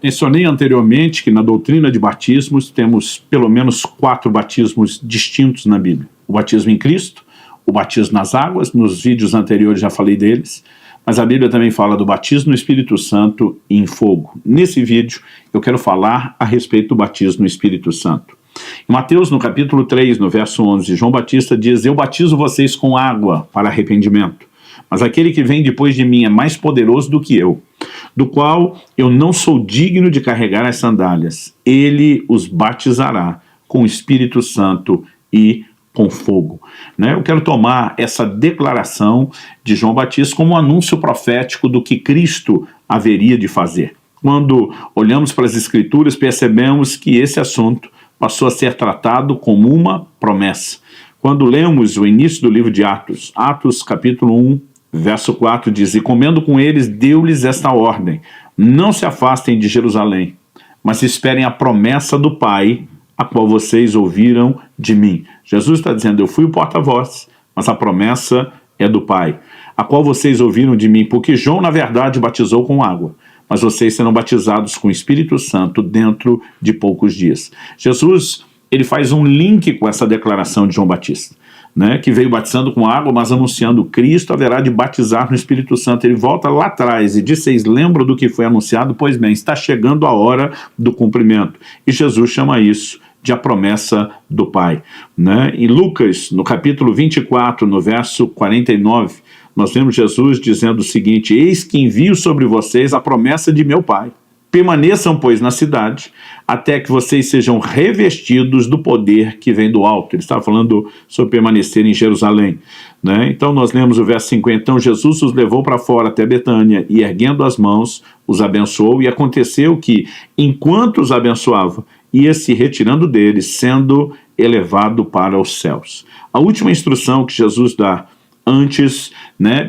Mencionei anteriormente que na doutrina de batismos temos pelo menos 4 batismos distintos na Bíblia. O batismo em Cristo, o batismo nas águas, nos vídeos anteriores já falei deles, mas a Bíblia também fala do batismo no Espírito Santo e em fogo. Nesse vídeo eu quero falar a respeito do batismo no Espírito Santo. Em Mateus, no capítulo 3, no verso 11, João Batista diz: eu batizo vocês com água para arrependimento, mas aquele que vem depois de mim é mais poderoso do que eu, do qual eu não sou digno de carregar as sandálias. Ele os batizará com o Espírito Santo e com fogo. Eu quero tomar essa declaração de João Batista como um anúncio profético do que Cristo haveria de fazer. Quando olhamos para as Escrituras, percebemos que esse assunto passou a ser tratado como uma promessa. Quando lemos o início do livro de Atos, Atos capítulo 1, verso 4 diz: e comendo com eles, deu-lhes esta ordem: não se afastem de Jerusalém, mas esperem a promessa do Pai, a qual vocês ouviram de mim. Jesus está dizendo: eu fui o porta-voz, mas a promessa é do Pai, a qual vocês ouviram de mim, porque João na verdade batizou com água, mas vocês serão batizados com o Espírito Santo dentro de poucos dias. Jesus, ele faz um link com essa declaração de João Batista, que veio batizando com água, mas anunciando: Cristo haverá de batizar no Espírito Santo. Ele volta lá atrás e diz: vocês lembram do que foi anunciado? Pois bem, está chegando a hora do cumprimento. E Jesus chama isso de a promessa do Pai. Em Lucas, no capítulo 24, no verso 49, nós vemos Jesus dizendo o seguinte: eis que envio sobre vocês a promessa de meu Pai. Permaneçam, pois, na cidade, até que vocês sejam revestidos do poder que vem do alto. Ele estava falando sobre permanecer em Jerusalém. Então nós lemos o verso 50. Então Jesus os levou para fora até Betânia, e erguendo as mãos, os abençoou. E aconteceu que, enquanto os abençoava, ia se retirando deles, sendo elevado para os céus. A última instrução que Jesus dá antes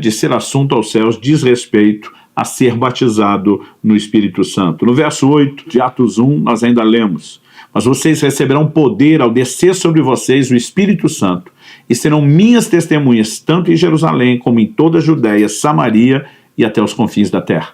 de ser assunto aos céus diz respeito a ser batizado no Espírito Santo. No verso 8 de Atos 1, nós ainda lemos: mas vocês receberão poder ao descer sobre vocês o Espírito Santo, e serão minhas testemunhas, tanto em Jerusalém como em toda a Judéia, Samaria e até os confins da terra.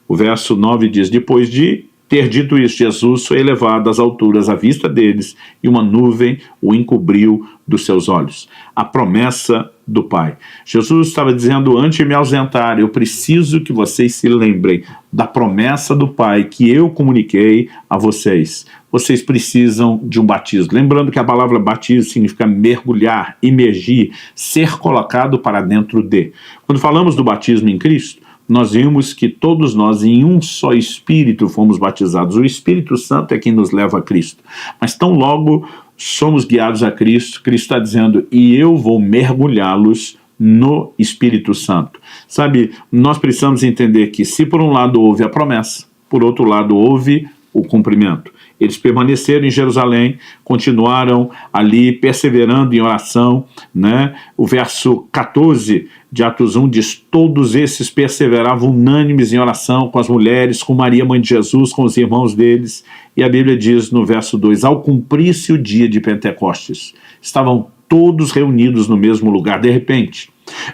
O verso 9 diz: depois de ter dito isso, Jesus foi elevado às alturas à vista deles, e uma nuvem o encobriu dos seus olhos. A promessa do Pai. Jesus estava dizendo: antes de me ausentar, eu preciso que vocês se lembrem da promessa do Pai que eu comuniquei a vocês. Vocês precisam de um batismo. Lembrando que a palavra batismo significa mergulhar, imergir, ser colocado para dentro de. Quando falamos do batismo em Cristo, nós vimos que todos nós em um só Espírito fomos batizados. O Espírito Santo é quem nos leva a Cristo. Mas tão logo somos guiados a Cristo, Cristo está dizendo: e eu vou mergulhá-los no Espírito Santo. Sabe, nós precisamos entender que se por um lado houve a promessa, por outro lado houve o cumprimento. Eles permaneceram em Jerusalém, continuaram ali perseverando em oração. O verso 14 de Atos 1 diz: todos esses perseveravam unânimes em oração com as mulheres, com Maria, mãe de Jesus, com os irmãos deles. E a Bíblia diz no verso 2: ao cumprir-se o dia de Pentecostes, estavam todos reunidos no mesmo lugar. De repente,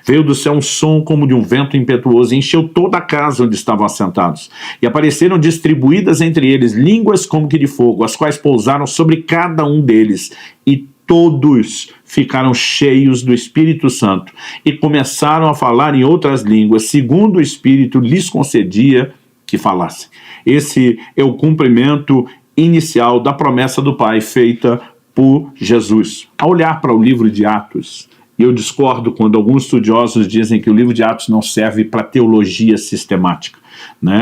veio do céu um som como de um vento impetuoso e encheu toda a casa onde estavam assentados. E apareceram distribuídas entre eles línguas como que de fogo, as quais pousaram sobre cada um deles. E todos ficaram cheios do Espírito Santo e começaram a falar em outras línguas, segundo o Espírito lhes concedia que falassem. Esse é o cumprimento inicial da promessa do Pai feita por Jesus. Ao olhar para o livro de Atos, e eu discordo quando alguns estudiosos dizem que o livro de Atos não serve para teologia sistemática.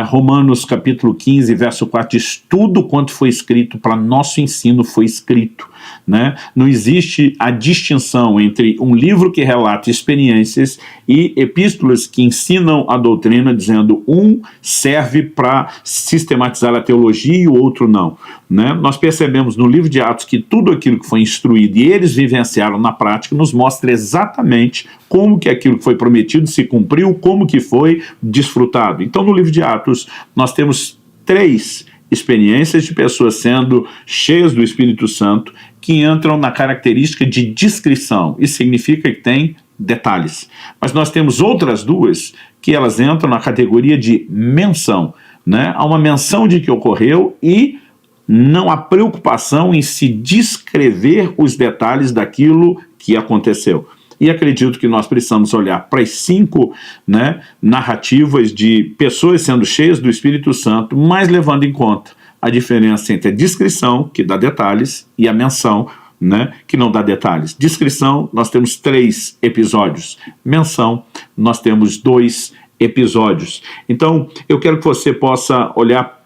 Romanos capítulo 15, verso 4 diz: tudo quanto foi escrito para nosso ensino foi escrito. Não existe a distinção entre um livro que relata experiências e epístolas que ensinam a doutrina, dizendo um serve para sistematizar a teologia e o outro não. Nós percebemos no livro de Atos que tudo aquilo que foi instruído e eles vivenciaram na prática nos mostra exatamente como que aquilo que foi prometido se cumpriu, como que foi desfrutado. Então no livro de Atos nós temos 3 experiências de pessoas sendo cheias do Espírito Santo que entram na característica de descrição. Isso significa que tem detalhes. Mas nós temos outras 2 que elas entram na categoria de menção. né? Há uma menção de que ocorreu e não há preocupação em se descrever os detalhes daquilo que aconteceu. E acredito que nós precisamos olhar para as 5, né, narrativas de pessoas sendo cheias do Espírito Santo, mas levando em conta a diferença entre a descrição, que dá detalhes, e a menção, né, que não dá detalhes. Descrição, nós temos 3 episódios. Menção, nós temos 2 episódios. Então, eu quero que você possa olhar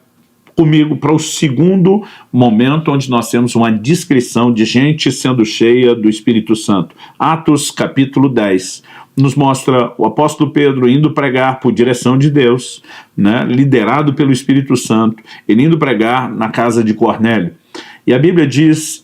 comigo para o segundo momento onde nós temos uma descrição de gente sendo cheia do Espírito Santo. Atos capítulo 10 nos mostra o apóstolo Pedro indo pregar por direção de Deus, né, liderado pelo Espírito Santo, ele indo pregar na casa de Cornélio. E a Bíblia diz,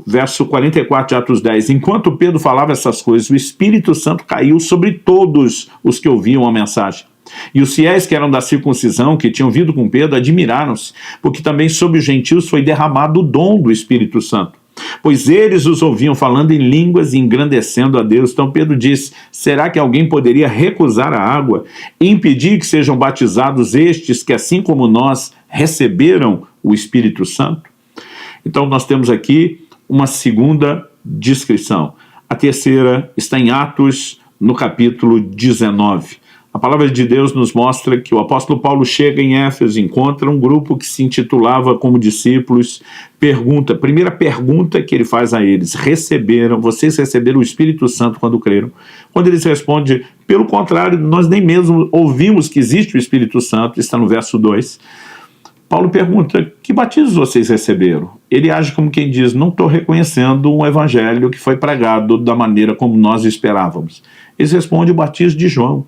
verso 44 de Atos 10, enquanto Pedro falava essas coisas, o Espírito Santo caiu sobre todos os que ouviam a mensagem. E os fiéis que eram da circuncisão, que tinham vindo com Pedro, admiraram-se, porque também sobre os gentios foi derramado o dom do Espírito Santo. Pois eles os ouviam falando em línguas e engrandecendo a Deus. Então Pedro diz, será que alguém poderia recusar a água e impedir que sejam batizados estes que, assim como nós, receberam o Espírito Santo? Então nós temos aqui uma segunda descrição. A terceira está em Atos, no capítulo 19. A palavra de Deus nos mostra que o apóstolo Paulo chega em Éfeso, encontra um grupo que se intitulava como discípulos, primeira pergunta que ele faz a eles, vocês receberam o Espírito Santo quando creram? Quando eles respondem, pelo contrário, nós nem mesmo ouvimos que existe o Espírito Santo, está no verso 2. Paulo pergunta, que batismo vocês receberam? Ele age como quem diz, não estou reconhecendo um evangelho que foi pregado da maneira como nós esperávamos. Eles respondem, o batismo de João.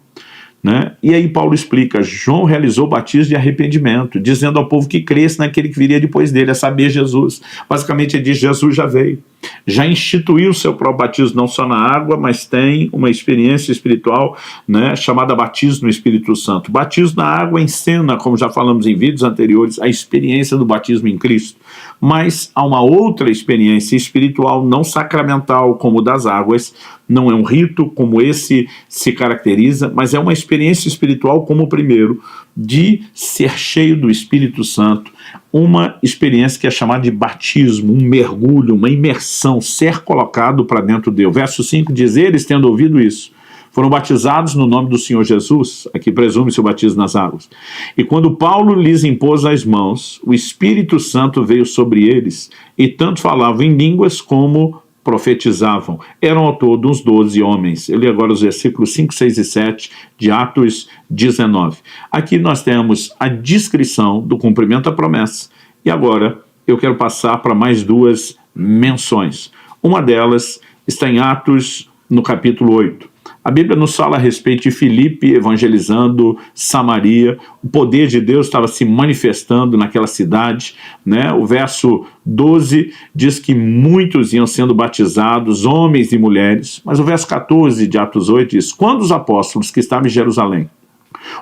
Né? E aí Paulo explica, João realizou o batismo de arrependimento, dizendo ao povo que cresce naquele que viria depois dele, a saber, Jesus. Basicamente ele diz, Jesus já veio, já instituiu o seu próprio batismo, não só na água, mas tem uma experiência espiritual, né, chamada batismo no Espírito Santo. Batismo na água encena, como já falamos em vídeos anteriores, a experiência do batismo em Cristo. Mas há uma outra experiência espiritual não sacramental, como o das águas, não é um rito como esse se caracteriza, mas é uma experiência espiritual como o primeiro, de ser cheio do Espírito Santo, uma experiência que é chamada de batismo, um mergulho, uma imersão, ser colocado para dentro de Deus. Verso 5 diz, eles tendo ouvido isso, foram batizados no nome do Senhor Jesus, aqui presume-se o batismo nas águas. E quando Paulo lhes impôs as mãos, o Espírito Santo veio sobre eles, e tanto falavam em línguas como profetizavam. Eram ao todo uns 12 homens. Eu li agora os versículos 5, 6 e 7 de Atos 19. Aqui nós temos a descrição do cumprimento da promessa. E agora eu quero passar para mais 2 menções. Uma delas está em Atos, no capítulo 8. A Bíblia nos fala a respeito de Filipe evangelizando Samaria, o poder de Deus estava se manifestando naquela cidade, né? O verso 12 diz que muitos iam sendo batizados, homens e mulheres, mas o verso 14 de Atos 8 diz, quando os apóstolos que estavam em Jerusalém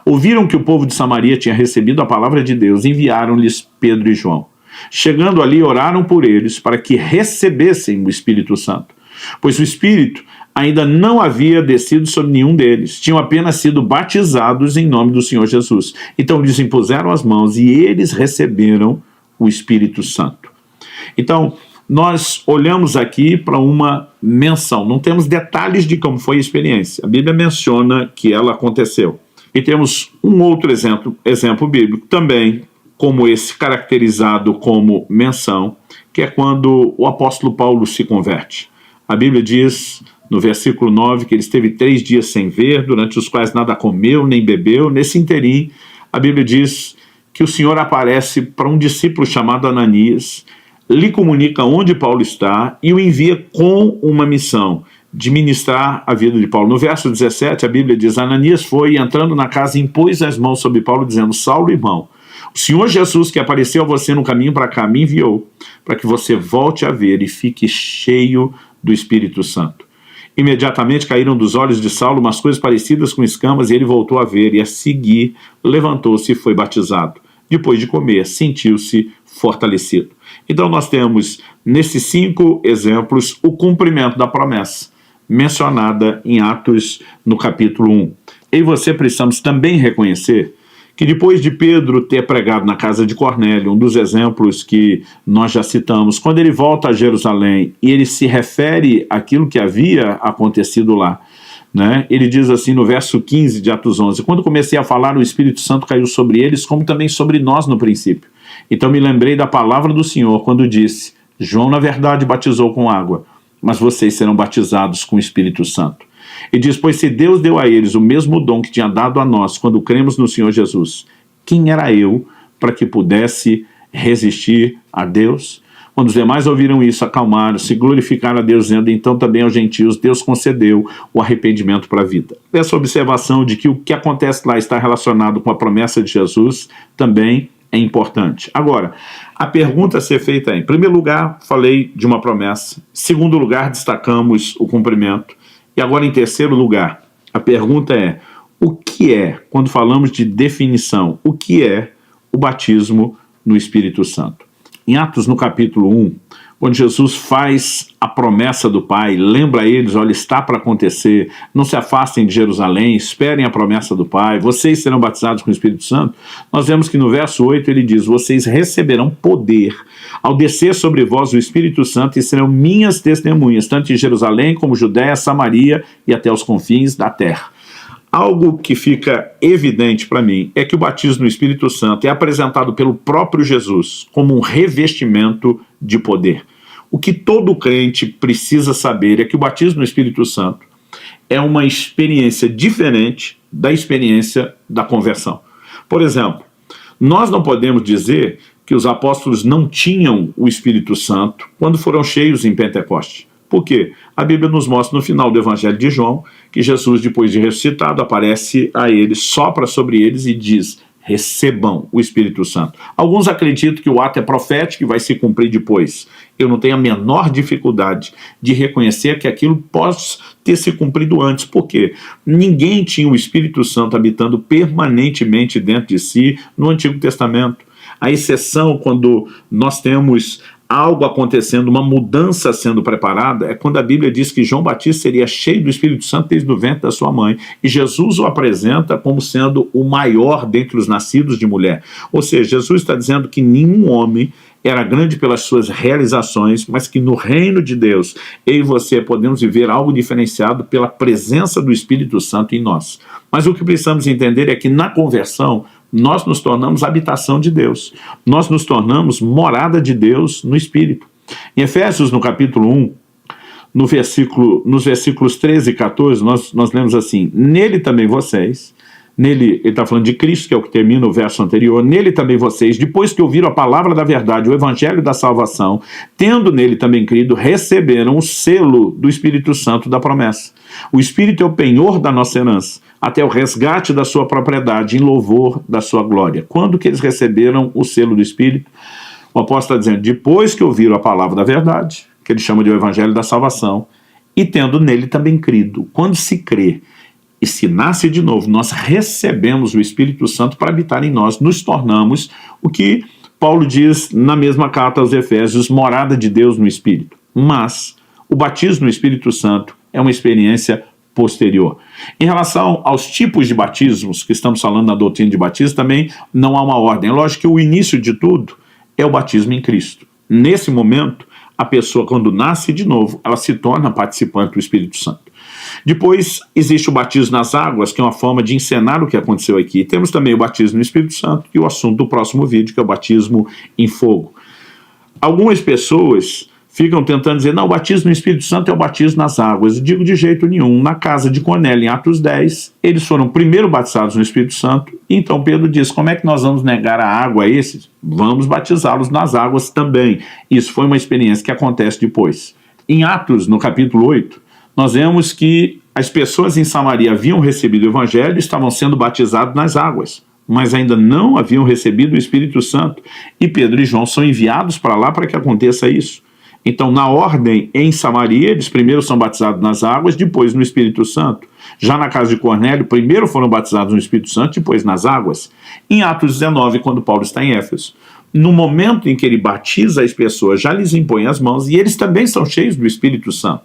ouviram que o povo de Samaria tinha recebido a palavra de Deus, enviaram-lhes Pedro e João. Chegando ali, oraram por eles para que recebessem o Espírito Santo, pois o Espírito ainda não havia descido sobre nenhum deles, tinham apenas sido batizados em nome do Senhor Jesus. Então lhes impuseram as mãos e eles receberam o Espírito Santo. Então, nós olhamos aqui para uma menção, não temos detalhes de como foi a experiência. A Bíblia menciona que ela aconteceu. E temos um outro exemplo bíblico, também como esse, caracterizado como menção, que é quando o apóstolo Paulo se converte. A Bíblia diz, no versículo 9, que ele esteve 3 dias sem ver, durante os quais nada comeu nem bebeu. Nesse interim, a Bíblia diz que o Senhor aparece para um discípulo chamado Ananias, lhe comunica onde Paulo está e o envia com uma missão de ministrar a vida de Paulo. No verso 17, a Bíblia diz, Ananias foi, entrando na casa, impôs as mãos sobre Paulo, dizendo, Saulo, irmão, o Senhor Jesus, que apareceu a você no caminho para cá, me enviou para que você volte a ver e fique cheio do Espírito Santo. Imediatamente caíram dos olhos de Saulo umas coisas parecidas com escamas e ele voltou a ver e a seguir levantou-se e foi batizado. Depois de comer, sentiu-se fortalecido. Então nós temos nesses 5 exemplos o cumprimento da promessa mencionada em Atos no capítulo 1. Eu e você precisamos também reconhecer que depois de Pedro ter pregado na casa de Cornélio, um dos exemplos que nós já citamos, quando ele volta a Jerusalém e ele se refere àquilo que havia acontecido lá, né? Ele diz assim no verso 15 de Atos 11, quando comecei a falar, o Espírito Santo caiu sobre eles, como também sobre nós no princípio. Então me lembrei da palavra do Senhor, quando disse, João na verdade batizou com água, mas vocês serão batizados com o Espírito Santo. E diz, pois se Deus deu a eles o mesmo dom que tinha dado a nós, quando cremos no Senhor Jesus, quem era eu para que pudesse resistir a Deus? Quando os demais ouviram isso, acalmaram, se glorificaram a Deus, dizendo, então também aos gentios Deus concedeu o arrependimento para a vida. Essa observação de que o que acontece lá está relacionado com a promessa de Jesus também é importante. Agora, a pergunta a ser feita é, em primeiro lugar, falei de uma promessa. Em segundo lugar, destacamos o cumprimento. E agora, em terceiro lugar, a pergunta é, o que é, quando falamos de definição, o que é o batismo no Espírito Santo? Em Atos, no capítulo 1, quando Jesus faz a promessa do Pai, lembra a eles, olha, está para acontecer, não se afastem de Jerusalém, esperem a promessa do Pai, vocês serão batizados com o Espírito Santo, nós vemos que no verso 8 ele diz, vocês receberão poder ao descer sobre vós o Espírito Santo e serão minhas testemunhas, tanto em Jerusalém como Judéia, Samaria e até os confins da terra. Algo que fica evidente para mim é que o batismo no Espírito Santo é apresentado pelo próprio Jesus como um revestimento de poder. O que todo crente precisa saber é que o batismo no Espírito Santo é uma experiência diferente da experiência da conversão. Por exemplo, nós não podemos dizer que os apóstolos não tinham o Espírito Santo quando foram cheios em Pentecoste. Por quê? A Bíblia nos mostra no final do Evangelho de João que Jesus, depois de ressuscitado, aparece a eles, sopra sobre eles e diz, recebam o Espírito Santo. Alguns acreditam que o ato é profético e vai se cumprir depois. Eu não tenho a menor dificuldade de reconhecer que aquilo pode ter se cumprido antes. Por quê? Ninguém tinha o Espírito Santo habitando permanentemente dentro de si no Antigo Testamento. A exceção quando nós temos algo acontecendo, uma mudança sendo preparada, é quando a Bíblia diz que João Batista seria cheio do Espírito Santo desde o ventre da sua mãe, e Jesus o apresenta como sendo o maior dentre os nascidos de mulher. Ou seja, Jesus está dizendo que nenhum homem era grande pelas suas realizações, mas que no reino de Deus, eu e você podemos viver algo diferenciado pela presença do Espírito Santo em nós. Mas o que precisamos entender é que na conversão, nós nos tornamos habitação de Deus. Nós nos tornamos morada de Deus no Espírito. Em Efésios, no capítulo 1, nos versículos 13 e 14, nós lemos assim, nele também vocês, nele, ele está falando de Cristo, que é o que termina o verso anterior, nele também vocês, depois que ouviram a palavra da verdade, o evangelho da salvação, tendo nele também crido, receberam o selo do Espírito Santo da promessa. O Espírito é o penhor da nossa herança, até o resgate da sua propriedade, em louvor da sua glória. Quando que eles receberam o selo do Espírito? O apóstolo está dizendo, depois que ouviram a palavra da verdade, que ele chama de o evangelho da salvação, e tendo nele também crido. Quando se crê e se nasce de novo, nós recebemos o Espírito Santo para habitar em nós, nos tornamos o que Paulo diz na mesma carta aos Efésios, morada de Deus no Espírito. Mas o batismo no Espírito Santo é uma experiência posterior. Em relação aos tipos de batismos, que estamos falando na doutrina de batismo, também não há uma ordem. É lógico que o início de tudo é o batismo em Cristo. Nesse momento, a pessoa, quando nasce de novo, ela se torna participante do Espírito Santo. Depois existe o batismo nas águas, que é uma forma de encenar o que aconteceu aqui. E temos também o batismo no Espírito Santo, e o assunto do próximo vídeo, que é o batismo em fogo. Algumas pessoas ficam tentando dizer, não, o batismo no Espírito Santo é o batismo nas águas. Eu digo de jeito nenhum. Na casa de Cornélio, em Atos 10, eles foram primeiro batizados no Espírito Santo, e então Pedro diz, como é que nós vamos negar a água a esses? Vamos batizá-los nas águas também. Isso foi uma experiência que acontece depois. Em Atos, no capítulo 8, nós vemos que as pessoas em Samaria haviam recebido o Evangelho e estavam sendo batizados nas águas, mas ainda não haviam recebido o Espírito Santo. E Pedro e João são enviados para lá para que aconteça isso. Então, na ordem, em Samaria, eles primeiro são batizados nas águas, depois no Espírito Santo. Já na casa de Cornélio, primeiro foram batizados no Espírito Santo, depois nas águas. Em Atos 19, quando Paulo está em Éfeso, no momento em que ele batiza as pessoas, já lhes impõe as mãos, e eles também são cheios do Espírito Santo.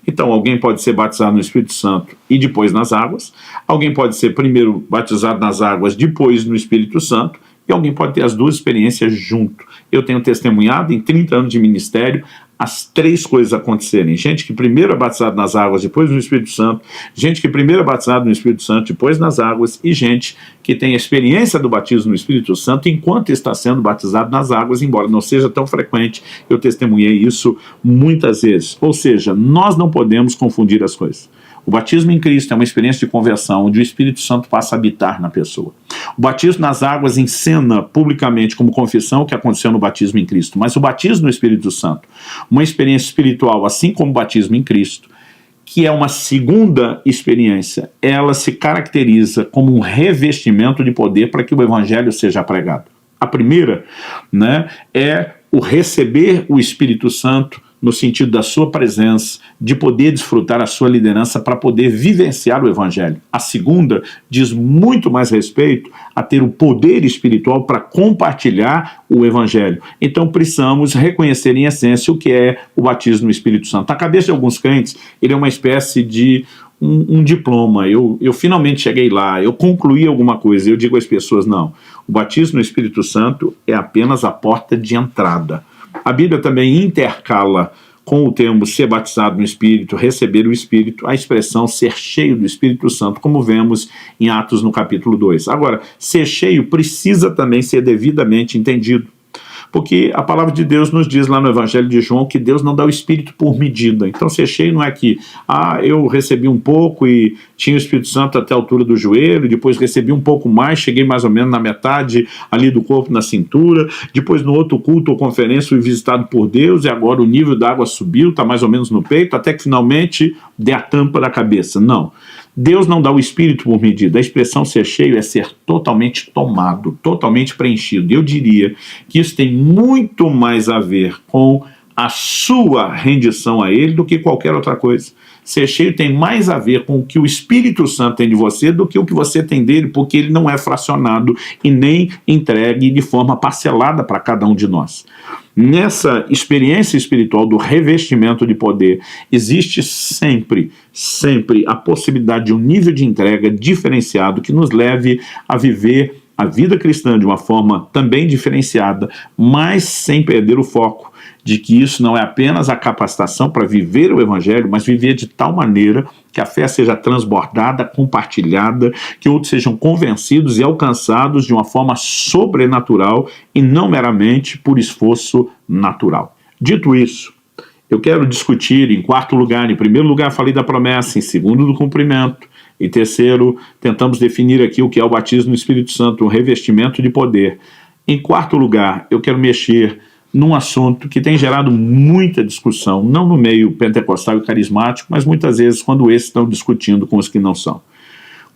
Então, alguém pode ser batizado no Espírito Santo e depois nas águas, alguém pode ser primeiro batizado nas águas, depois no Espírito Santo, e alguém pode ter as duas experiências junto. Eu tenho testemunhado em 30 anos de ministério as três coisas acontecerem. Gente que primeiro é batizado nas águas, depois no Espírito Santo, gente que primeiro é batizado no Espírito Santo, depois nas águas, e gente que tem a experiência do batismo no Espírito Santo enquanto está sendo batizado nas águas, embora não seja tão frequente. Eu testemunhei isso muitas vezes. Ou seja, nós não podemos confundir as coisas. O batismo em Cristo é uma experiência de conversão, onde o Espírito Santo passa a habitar na pessoa. O batismo nas águas encena publicamente como confissão o que aconteceu no batismo em Cristo. Mas o batismo no Espírito Santo, uma experiência espiritual, assim como o batismo em Cristo, que é uma segunda experiência, ela se caracteriza como um revestimento de poder para que o evangelho seja pregado. A primeira, né, é o receber o Espírito Santo no sentido da sua presença, de poder desfrutar a sua liderança para poder vivenciar o evangelho. A segunda diz muito mais respeito a ter o poder espiritual para compartilhar o evangelho. Então precisamos reconhecer em essência o que é o batismo no Espírito Santo. Na cabeça de alguns crentes, ele é uma espécie de um diploma. Eu finalmente cheguei lá, eu concluí alguma coisa. Eu digo às pessoas, não, o batismo no Espírito Santo é apenas a porta de entrada. A Bíblia também intercala com o termo ser batizado no Espírito, receber o Espírito, a expressão ser cheio do Espírito Santo, como vemos em Atos no capítulo 2. Agora, ser cheio precisa também ser devidamente entendido, porque a palavra de Deus nos diz lá no Evangelho de João que Deus não dá o Espírito por medida. Então ser cheio não é que, eu recebi um pouco e tinha o Espírito Santo até a altura do joelho, depois recebi um pouco mais, cheguei mais ou menos na metade ali do corpo, na cintura, depois no outro culto ou conferência fui visitado por Deus e agora o nível da água subiu, está mais ou menos no peito, até que finalmente dê a tampa da cabeça. Não. Deus não dá o Espírito por medida. A expressão ser cheio é ser totalmente tomado, totalmente preenchido. Eu diria que isso tem muito mais a ver com a sua rendição a Ele do que qualquer outra coisa. Ser cheio tem mais a ver com o que o Espírito Santo tem de você do que o que você tem dele, porque ele não é fracionado e nem entregue de forma parcelada para cada um de nós. Nessa experiência espiritual do revestimento de poder, existe sempre a possibilidade de um nível de entrega diferenciado que nos leve a viver a vida cristã de uma forma também diferenciada, mas sem perder o foco de que isso não é apenas a capacitação para viver o evangelho, mas viver de tal maneira que a fé seja transbordada, compartilhada, que outros sejam convencidos e alcançados de uma forma sobrenatural e não meramente por esforço natural. Dito isso, eu quero discutir em quarto lugar, em primeiro lugar falei da promessa, em segundo do cumprimento, em terceiro tentamos definir aqui o que é o batismo no Espírito Santo, um revestimento de poder. Em quarto lugar, eu quero mexer num assunto que tem gerado muita discussão, não no meio pentecostal e carismático, mas muitas vezes quando esses estão discutindo com os que não são.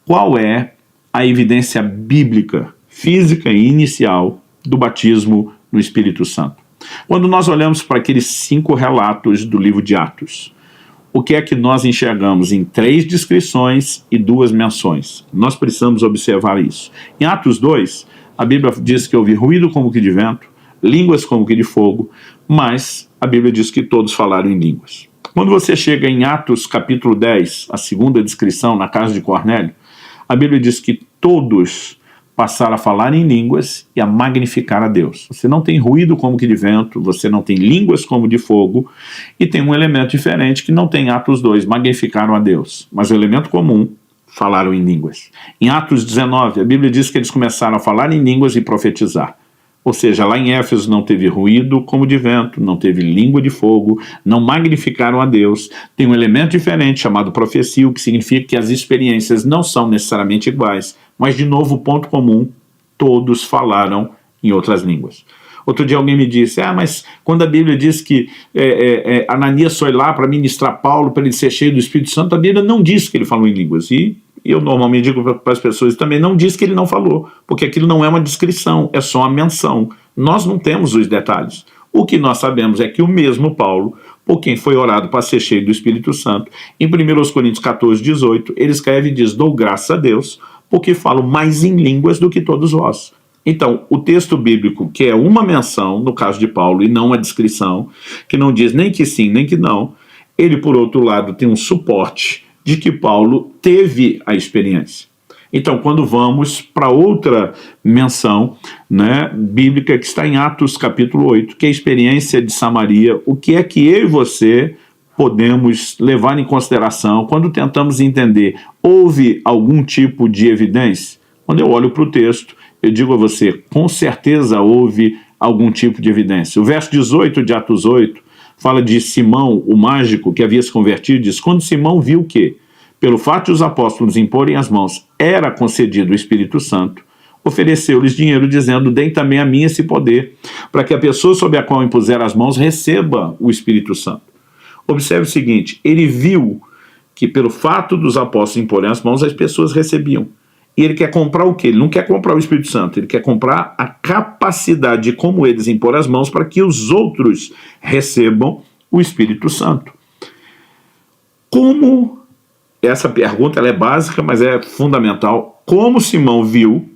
Qual é a evidência bíblica, física e inicial do batismo no Espírito Santo? Quando nós olhamos para aqueles 5 relatos do livro de Atos, o que é que nós enxergamos em 3 descrições e 2 menções? Nós precisamos observar isso. Em Atos 2, a Bíblia diz que houve ruído como que de vento, línguas como que de fogo, mas a Bíblia diz que todos falaram em línguas. Quando você chega em Atos capítulo 10, a segunda descrição na casa de Cornélio, a Bíblia diz que todos passaram a falar em línguas e a magnificar a Deus. Você não tem ruído como que de vento, você não tem línguas como de fogo, e tem um elemento diferente que não tem Atos 2, magnificaram a Deus, mas o elemento comum, falaram em línguas. Em Atos 19, a Bíblia diz que eles começaram a falar em línguas e profetizar. Ou seja, lá em Éfeso não teve ruído como de vento, não teve língua de fogo, não magnificaram a Deus. Tem um elemento diferente chamado profecia, o que significa que as experiências não são necessariamente iguais, mas de novo o ponto comum, todos falaram em outras línguas. Outro dia alguém me disse, mas quando a Bíblia diz que Ananias foi lá para ministrar Paulo, para ele ser cheio do Espírito Santo, a Bíblia não diz que ele falou em línguas. E eu normalmente digo para as pessoas também, não diz que ele não falou, porque aquilo não é uma descrição, é só uma menção. Nós não temos os detalhes. O que nós sabemos é que o mesmo Paulo, por quem foi orado para ser cheio do Espírito Santo, em 1 Coríntios 14, 18, ele escreve e diz, dou graças a Deus, porque falo mais em línguas do que todos vós. Então, o texto bíblico, que é uma menção, no caso de Paulo, e não uma descrição, que não diz nem que sim, nem que não, ele, por outro lado, tem um suporte de que Paulo teve a experiência. Então, quando vamos para outra menção, né, bíblica que está em Atos capítulo 8, que é a experiência de Samaria, o que é que eu e você podemos levar em consideração quando tentamos entender, houve algum tipo de evidência? Quando eu olho para o texto, eu digo a você, com certeza houve algum tipo de evidência. O verso 18 de Atos 8 fala de Simão, o mágico, que havia se convertido, diz, quando Simão viu que, pelo fato de os apóstolos imporem as mãos, era concedido o Espírito Santo, ofereceu-lhes dinheiro, dizendo, deem também a mim esse poder, para que a pessoa sobre a qual impuser as mãos receba o Espírito Santo. Observe o seguinte, ele viu que pelo fato dos apóstolos imporem as mãos, as pessoas recebiam. E ele quer comprar o quê? Ele não quer comprar o Espírito Santo, ele quer comprar a capacidade de como eles impor as mãos para que os outros recebam o Espírito Santo. Como, essa pergunta ela é básica, mas é fundamental, como Simão viu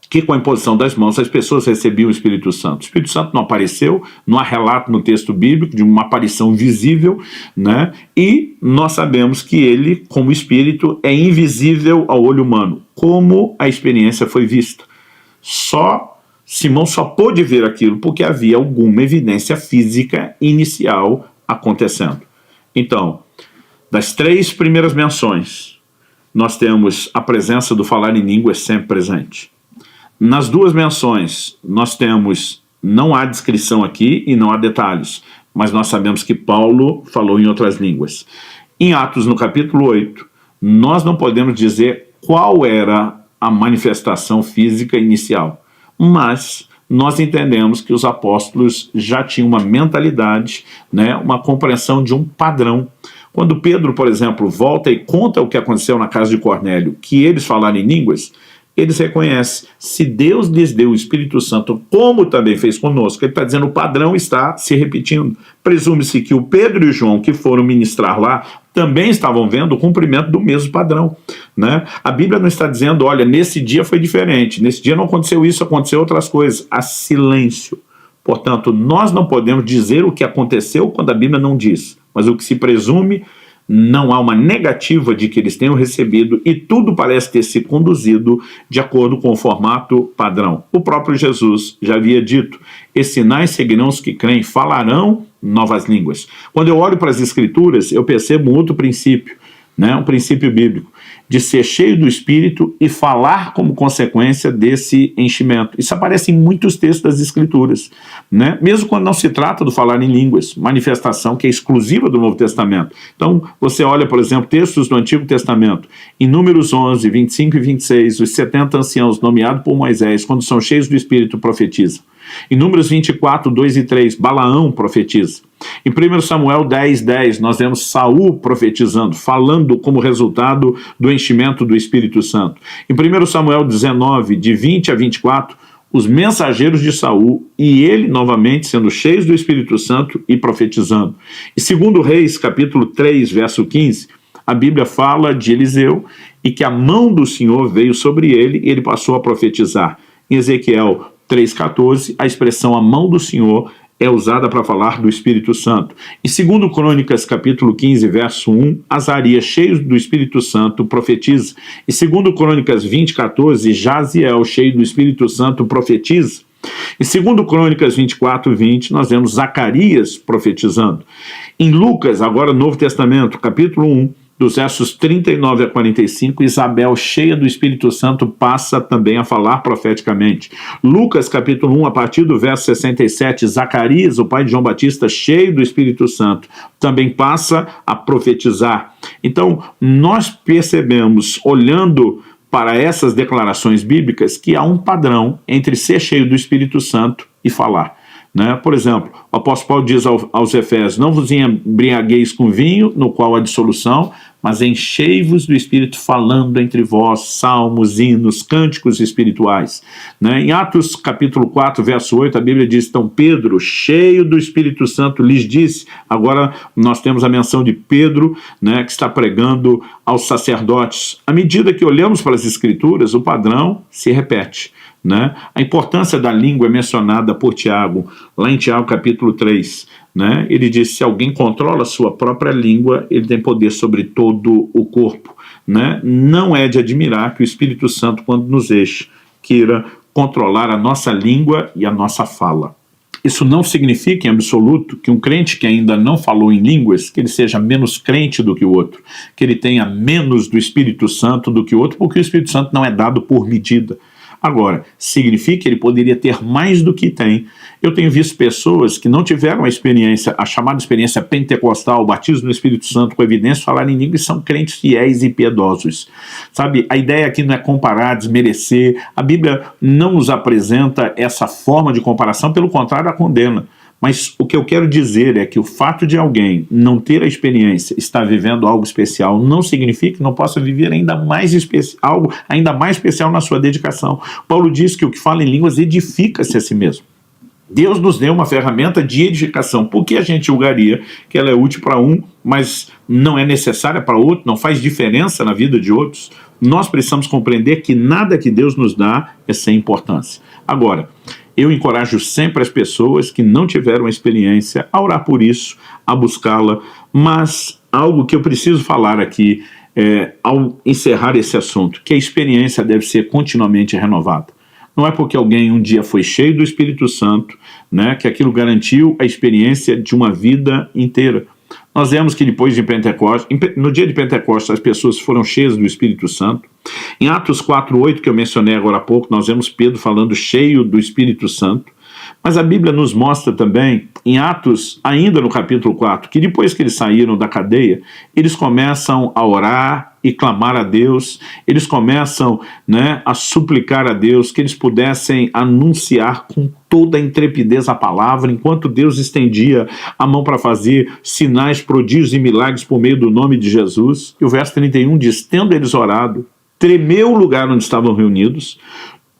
que com a imposição das mãos as pessoas recebiam o Espírito Santo? O Espírito Santo não apareceu, não há relato no texto bíblico de uma aparição visível, né? E nós sabemos que ele, como Espírito, é invisível ao olho humano. Como a experiência foi vista? Simão só pôde ver aquilo porque havia alguma evidência física inicial acontecendo. Então, das 3 primeiras menções, nós temos a presença do falar em línguas sempre presente. Nas 2 menções, nós temos, não há descrição aqui e não há detalhes, mas nós sabemos que Paulo falou em outras línguas. Em Atos, no capítulo 8, nós não podemos dizer qual era a manifestação física inicial, mas nós entendemos que os apóstolos já tinham uma mentalidade, né, uma compreensão de um padrão. Quando Pedro, por exemplo, volta e conta o que aconteceu na casa de Cornélio, que eles falaram em línguas, eles reconhecem, se Deus lhes deu o Espírito Santo, como também fez conosco, ele está dizendo o padrão está se repetindo. Presume-se que o Pedro e o João, que foram ministrar lá, também estavam vendo o cumprimento do mesmo padrão, né? A Bíblia não está dizendo, olha, nesse dia foi diferente, nesse dia não aconteceu isso, aconteceu outras coisas. Há silêncio. Portanto, nós não podemos dizer o que aconteceu quando a Bíblia não diz, mas o que se presume, não há uma negativa de que eles tenham recebido e tudo parece ter se conduzido de acordo com o formato padrão. O próprio Jesus já havia dito, esses sinais seguirão os que creem, falarão novas línguas. Quando eu olho para as Escrituras, eu percebo um outro princípio, né, um princípio bíblico, de ser cheio do Espírito e falar como consequência desse enchimento. Isso aparece em muitos textos das Escrituras, né? Mesmo quando não se trata do falar em línguas, manifestação que é exclusiva do Novo Testamento. Então, você olha, por exemplo, textos do Antigo Testamento, em Números 11, 25 e 26, os 70 anciãos nomeados por Moisés, quando são cheios do Espírito, profetizam. Em Números 24, 2 e 3, Balaão profetiza. Em 1 Samuel 10, 10, nós vemos Saul profetizando, falando como resultado do enchimento do Espírito Santo. Em 1 Samuel 19, de 20 a 24, os mensageiros de Saul e ele novamente sendo cheios do Espírito Santo e profetizando. E 2 Reis, capítulo 3, verso 15, a Bíblia fala de Eliseu e que a mão do Senhor veio sobre ele e ele passou a profetizar. Em Ezequiel 3,14, a expressão a mão do Senhor é usada para falar do Espírito Santo. Em 2 Crônicas, capítulo 15, verso 1, Azarias, cheio do Espírito Santo, profetiza. Em 2 Crônicas 20, 14, Jaziel, cheio do Espírito Santo, profetiza. Em 2 Crônicas 24, 20, nós vemos Zacarias profetizando. Em Lucas, agora Novo Testamento, capítulo 1, dos versos 39 a 45, Isabel, cheia do Espírito Santo, passa também a falar profeticamente. Lucas, capítulo 1, a partir do verso 67, Zacarias, o pai de João Batista, cheio do Espírito Santo, também passa a profetizar. Então, nós percebemos, olhando para essas declarações bíblicas, que há um padrão entre ser cheio do Espírito Santo e falar. Né? Por exemplo, o apóstolo Paulo diz aos Efésios, não vos embriagueis com vinho, no qual há dissolução, mas enchei-vos do Espírito, falando entre vós salmos, hinos, cânticos espirituais. Né? Em Atos capítulo 4, verso 8, a Bíblia diz, então Pedro, cheio do Espírito Santo, lhes disse, agora nós temos a menção de Pedro, né, que está pregando aos sacerdotes. À medida que olhamos para as Escrituras, o padrão se repete. né? A importância da língua é mencionada por Tiago, lá em Tiago capítulo 3, né? Ele diz: se alguém controla a sua própria língua, ele tem poder sobre todo o corpo, né? Não é de admirar que o Espírito Santo, quando nos enche, queira controlar a nossa língua e a nossa fala. Isso não significa em absoluto que um crente que ainda não falou em línguas, que ele seja menos crente do que o outro, que ele tenha menos do Espírito Santo do que o outro, porque o Espírito Santo não é dado por medida. Agora, significa que ele poderia ter mais do que tem. Eu tenho visto pessoas que não tiveram a experiência, a chamada experiência pentecostal, o batismo no Espírito Santo com evidência, falar em línguas, são crentes fiéis e piedosos. Sabe, a ideia aqui não é comparar, desmerecer. A Bíblia não nos apresenta essa forma de comparação, pelo contrário, a condena. Mas o que eu quero dizer é que o fato de alguém não ter a experiência, estar vivendo algo especial, não significa que não possa viver algo ainda mais especial na sua dedicação. Paulo diz que o que fala em línguas edifica-se a si mesmo. Deus nos deu uma ferramenta de edificação. Por que a gente julgaria que ela é útil para um, mas não é necessária para outro, não faz diferença na vida de outros? Nós precisamos compreender que nada que Deus nos dá é sem importância. Agora, eu encorajo sempre as pessoas que não tiveram a experiência a orar por isso, a buscá-la, mas algo que eu preciso falar aqui, ao encerrar esse assunto, que a experiência deve ser continuamente renovada. Não é porque alguém um dia foi cheio do Espírito Santo, né, que aquilo garantiu a experiência de uma vida inteira. Nós vemos que depois de Pentecostes, no dia de Pentecostes, as pessoas foram cheias do Espírito Santo. Em Atos 4:8, que eu mencionei agora há pouco, nós vemos Pedro falando cheio do Espírito Santo. Mas a Bíblia nos mostra também, em Atos, ainda no capítulo 4, que depois que eles saíram da cadeia, eles começam a orar e clamar a Deus, eles começam, né, a suplicar a Deus que eles pudessem anunciar com toda a intrepidez a palavra, enquanto Deus estendia a mão para fazer sinais, prodígios e milagres por meio do nome de Jesus. E o verso 31 diz: tendo eles orado, tremeu o lugar onde estavam reunidos,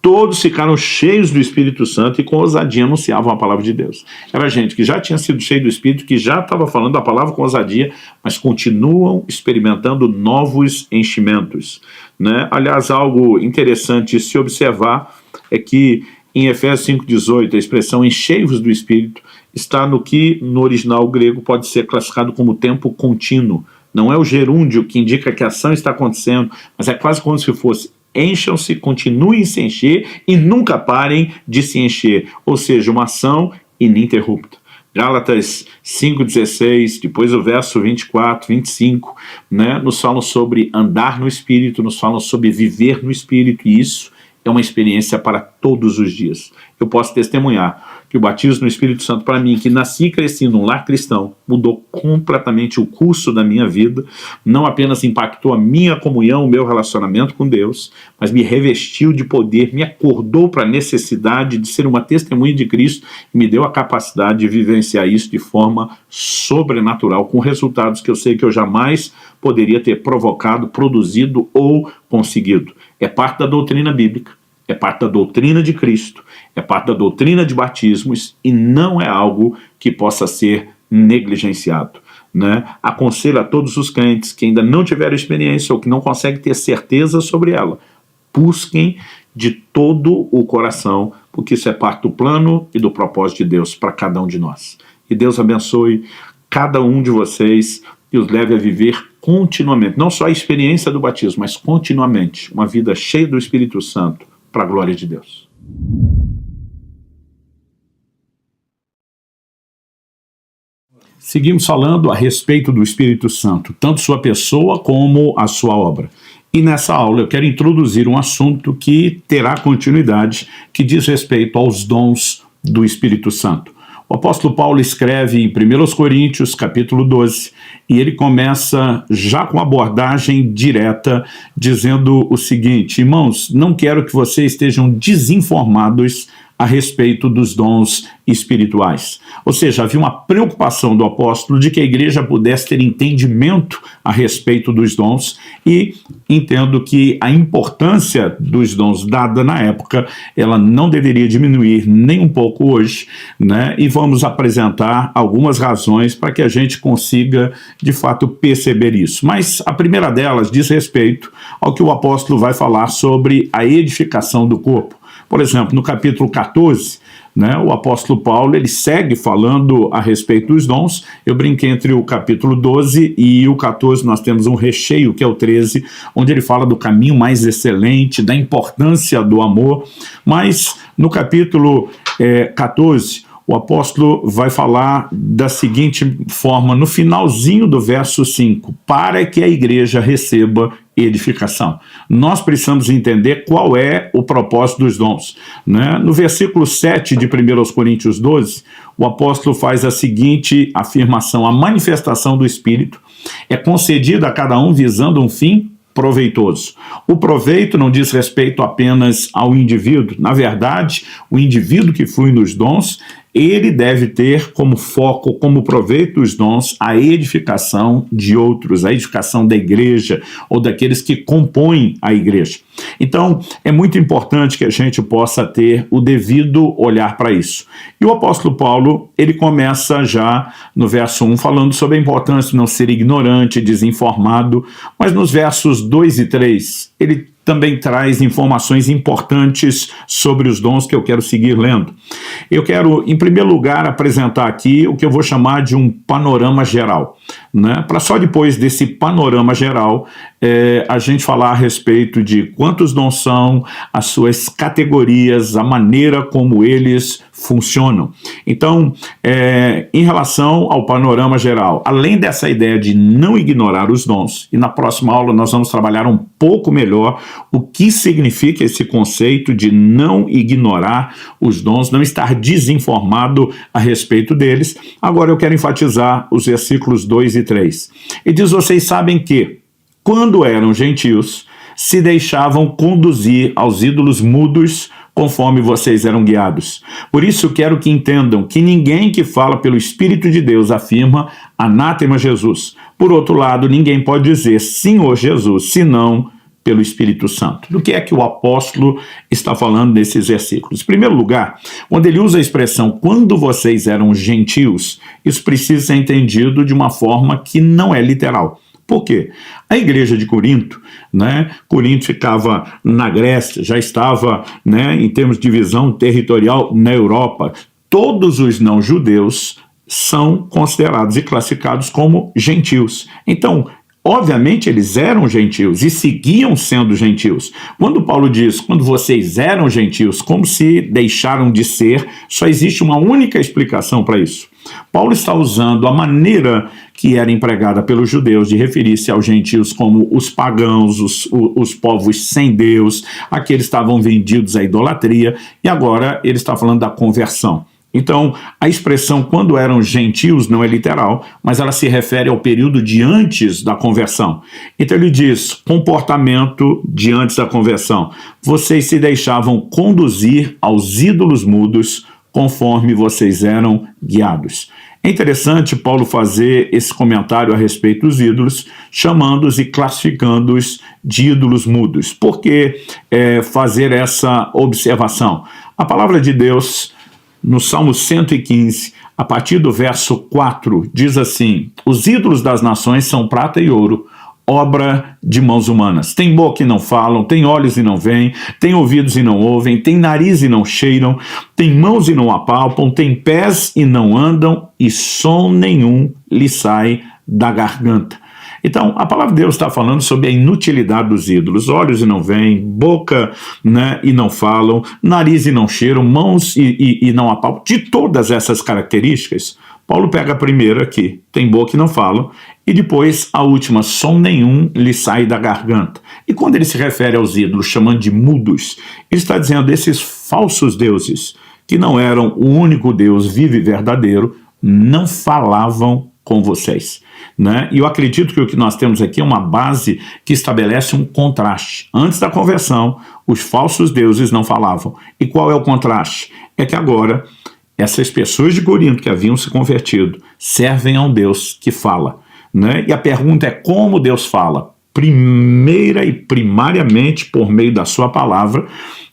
todos ficaram cheios do Espírito Santo e com ousadia anunciavam a palavra de Deus. Era gente que já tinha sido cheio do Espírito, que já estava falando a palavra com ousadia, mas continuam experimentando novos enchimentos, né? Aliás, algo interessante de se observar é que em Efésios 5:18, a expressão enchei-vos do Espírito está no que no original grego pode ser classificado como tempo contínuo. Não é o gerúndio que indica que a ação está acontecendo, mas é quase como se fosse: encham-se, continuem a se encher e nunca parem de se encher. Ou seja, uma ação ininterrupta. Gálatas 5:16, depois o verso 24, 25, né, nos falam sobre andar no Espírito, nos falam sobre viver no Espírito, e isso é uma experiência para todos os dias. Eu posso testemunhar que o batismo no Espírito Santo, para mim, que nasci e cresci num lar cristão, mudou completamente o curso da minha vida. Não apenas impactou a minha comunhão, o meu relacionamento com Deus, mas me revestiu de poder, me acordou para a necessidade de ser uma testemunha de Cristo e me deu a capacidade de vivenciar isso de forma sobrenatural, com resultados que eu sei que eu jamais poderia ter provocado, produzido ou conseguido. É parte da doutrina bíblica, é parte da doutrina de Cristo, é parte da doutrina de batismos e não é algo que possa ser negligenciado, né? Aconselho a todos os crentes que ainda não tiveram experiência ou que não conseguem ter certeza sobre ela, busquem de todo o coração, porque isso é parte do plano e do propósito de Deus para cada um de nós. E Deus abençoe cada um de vocês e os leve a viver continuamente, não só a experiência do batismo, mas continuamente, uma vida cheia do Espírito Santo, para a glória de Deus. Seguimos falando a respeito do Espírito Santo, tanto sua pessoa como a sua obra. E nessa aula eu quero introduzir um assunto que terá continuidade, que diz respeito aos dons do Espírito Santo. O apóstolo Paulo escreve em 1 Coríntios, capítulo 12, e ele começa já com abordagem direta, dizendo o seguinte: irmãos, não quero que vocês estejam desinformados a respeito dos dons espirituais. Ou seja, havia uma preocupação do apóstolo de que a igreja pudesse ter entendimento a respeito dos dons, e entendo que a importância dos dons dada na época, ela não deveria diminuir nem um pouco hoje, né? E vamos apresentar algumas razões para que a gente consiga, de fato, perceber isso. Mas a primeira delas diz respeito ao que o apóstolo vai falar sobre a edificação do corpo. Por exemplo, no capítulo 14, né, o apóstolo Paulo ele segue falando a respeito dos dons. Eu brinquei entre o capítulo 12 e o 14, nós temos um recheio, que é o 13, onde ele fala do caminho mais excelente, da importância do amor. Mas no capítulo 14, o apóstolo vai falar da seguinte forma, no finalzinho do verso 5, para que a igreja receba edificação. Nós precisamos entender qual é o propósito dos dons, né? No versículo 7 de 1 Coríntios 12, o apóstolo faz a seguinte afirmação: a manifestação do Espírito é concedida a cada um visando um fim proveitoso. O proveito não diz respeito apenas ao indivíduo. Na verdade, o indivíduo que flui nos dons, ele deve ter como foco, como proveito os dons, a edificação de outros, a edificação da igreja ou daqueles que compõem a igreja. Então, é muito importante que a gente possa ter o devido olhar para isso. E o apóstolo Paulo, ele começa já no verso 1 falando sobre a importância de não ser ignorante, desinformado, mas nos versos 2 e 3, ele também traz informações importantes sobre os dons que eu quero seguir lendo. Eu quero, em primeiro lugar, apresentar aqui o que eu vou chamar de um panorama geral, né? Para só depois desse panorama geral, a gente falar a respeito de quantos dons são, as suas categorias, a maneira como eles funcionam. Então, em relação ao panorama geral, além dessa ideia de não ignorar os dons, e na próxima aula nós vamos trabalhar um pouco melhor o que significa esse conceito de não ignorar os dons, não estar desinformado a respeito deles. Agora eu quero enfatizar os versículos 2 e 3. E diz: vocês sabem que, quando eram gentios, se deixavam conduzir aos ídolos mudos conforme vocês eram guiados. Por isso quero que entendam que ninguém que fala pelo Espírito de Deus afirma anátema Jesus. Por outro lado, ninguém pode dizer Senhor Jesus, senão pelo Espírito Santo. Do que é que o apóstolo está falando nesses versículos? Em primeiro lugar, quando ele usa a expressão quando vocês eram gentios, isso precisa ser entendido de uma forma que não é literal. Por quê? A igreja de Corinto, né? Corinto ficava na Grécia, já estava, né, em termos de divisão territorial na Europa. Todos os não-judeus são considerados e classificados como gentios. Então, obviamente eles eram gentios e seguiam sendo gentios. Quando Paulo diz, quando vocês eram gentios, como se deixaram de ser, só existe uma única explicação para isso. Paulo está usando a maneira que era empregada pelos judeus de referir-se aos gentios como os pagãos, os povos sem Deus, aqueles que estavam vendidos à idolatria, e agora ele está falando da conversão. Então, a expressão quando eram gentios não é literal, mas ela se refere ao período de antes da conversão. Então ele diz, comportamento de antes da conversão. Vocês se deixavam conduzir aos ídolos mudos conforme vocês eram guiados. É interessante Paulo fazer esse comentário a respeito dos ídolos, chamando-os e classificando-os de ídolos mudos. Por que fazer essa observação? A palavra de Deus, no Salmo 115, a partir do verso 4, diz assim: os ídolos das nações são prata e ouro, obra de mãos humanas. Tem boca e não falam, tem olhos e não veem, tem ouvidos e não ouvem, tem nariz e não cheiram, tem mãos e não apalpam, tem pés e não andam, e som nenhum lhe sai da garganta. Então, a palavra de Deus está falando sobre a inutilidade dos ídolos. Olhos e não veem, boca, né, e não falam, nariz e não cheiram, mãos e não apalpam. De todas essas características, Paulo pega a primeira aqui, tem boca e não falam, e depois a última, som nenhum lhe sai da garganta. E quando ele se refere aos ídolos, chamando de mudos, ele está dizendo esses falsos deuses, que não eram o único Deus vivo e verdadeiro, não falavam com vocês, né? E eu acredito que o que nós temos aqui é uma base que estabelece um contraste. Antes da conversão, os falsos deuses não falavam. E qual é o contraste? É que agora essas pessoas de Corinto que haviam se convertido servem a um Deus que fala, né? E a pergunta é como Deus fala? Primeira e primariamente por meio da sua palavra,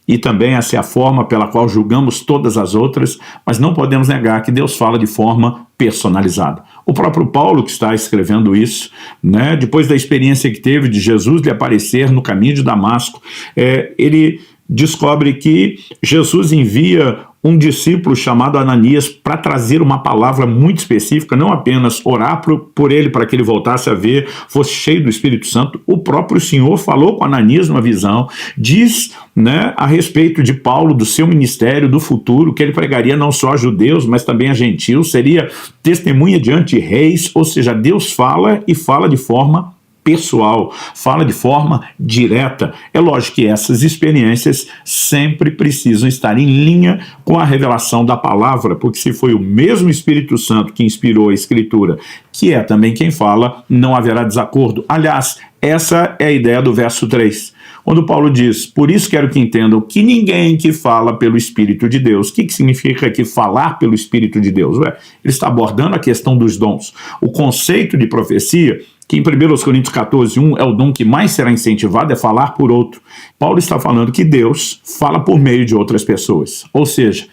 e também essa é a forma pela qual julgamos todas as outras, mas não podemos negar que Deus fala de forma personalizada. O próprio Paulo, que está escrevendo isso, né, depois da experiência que teve de Jesus lhe aparecer no caminho de Damasco, ele descobre que Jesus envia um discípulo chamado Ananias para trazer uma palavra muito específica, não apenas orar por ele para que ele voltasse a ver, fosse cheio do Espírito Santo. O próprio Senhor falou com Ananias numa visão, diz, né, a respeito de Paulo, do seu ministério, do futuro, que ele pregaria não só a judeus, mas também a gentios, seria testemunha diante de reis, ou seja, Deus fala e fala de forma pessoal, fala de forma direta. É lógico que essas experiências sempre precisam estar em linha com a revelação da palavra, porque se foi o mesmo Espírito Santo que inspirou a Escritura, que é também quem fala, não haverá desacordo. Aliás, essa é a ideia do verso 3. Quando Paulo diz, por isso quero que entendam que ninguém que fala pelo Espírito de Deus, o que significa que falar pelo Espírito de Deus? Ele está abordando a questão dos dons. O conceito de profecia, que em 1 Coríntios 14:1 é o dom que mais será incentivado, é falar por outro. Paulo está falando que Deus fala por meio de outras pessoas. Ou seja,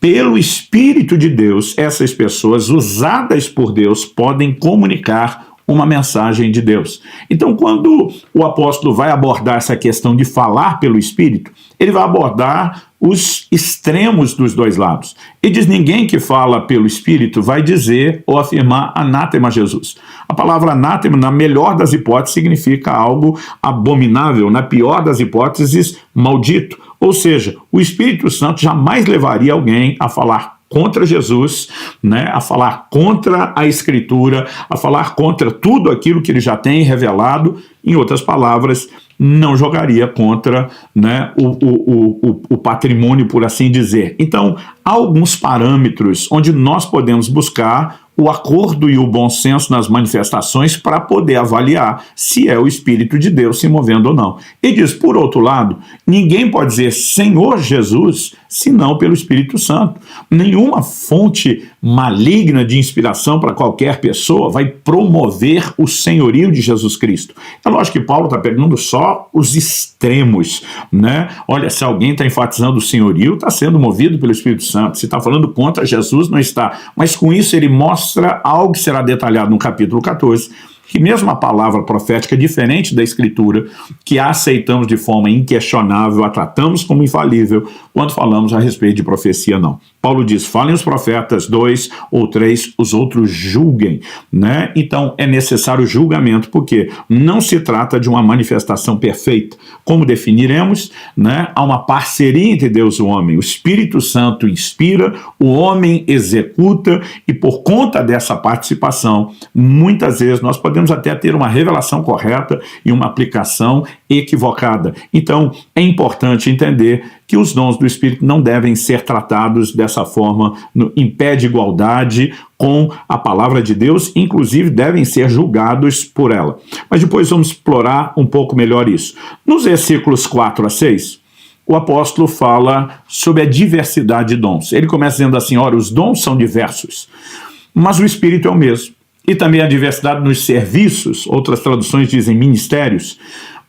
pelo Espírito de Deus, essas pessoas usadas por Deus podem comunicar uma mensagem de Deus. Então, quando o apóstolo vai abordar essa questão de falar pelo Espírito, ele vai abordar os extremos dos dois lados. E diz, ninguém que fala pelo Espírito vai dizer ou afirmar anátema a Jesus. A palavra anátema, na melhor das hipóteses, significa algo abominável, na pior das hipóteses, maldito. Ou seja, o Espírito Santo jamais levaria alguém a falar contra Jesus, né, a falar contra a Escritura, a falar contra tudo aquilo que ele já tem revelado. Em outras palavras, não jogaria contra, né, o patrimônio, por assim dizer. Então, há alguns parâmetros onde nós podemos buscar o acordo e o bom senso nas manifestações para poder avaliar se é o Espírito de Deus se movendo ou não. E diz, por outro lado, ninguém pode dizer Senhor Jesus senão pelo Espírito Santo. Nenhuma fonte maligna de inspiração para qualquer pessoa vai promover o senhorio de Jesus Cristo. É lógico que Paulo está pegando só os extremos, né? Olha, se alguém está enfatizando o senhorio, está sendo movido pelo Espírito Santo. Se está falando contra Jesus, não está. Mas com isso ele mostra algo que será detalhado no capítulo 14, que mesmo a palavra profética, diferente da Escritura, que a aceitamos de forma inquestionável, a tratamos como infalível, quando falamos a respeito de profecia, não. Paulo diz, falem os profetas, 2 ou 3, os outros julguem, né? Então é necessário julgamento, porque não se trata de uma manifestação perfeita. Como definiremos, né? Há uma parceria entre Deus e o homem. O Espírito Santo inspira, o homem executa, e por conta dessa participação, muitas vezes nós podemos até ter uma revelação correta e uma aplicação equivocada. Então, é importante entender que os dons do Espírito não devem ser tratados dessa forma, em pé de igualdade com a palavra de Deus, inclusive devem ser julgados por ela. Mas depois vamos explorar um pouco melhor isso. Nos versículos 4 a 6, o apóstolo fala sobre a diversidade de dons. Ele começa dizendo assim, ora, os dons são diversos, mas o Espírito é o mesmo. E também a diversidade nos serviços, outras traduções dizem ministérios,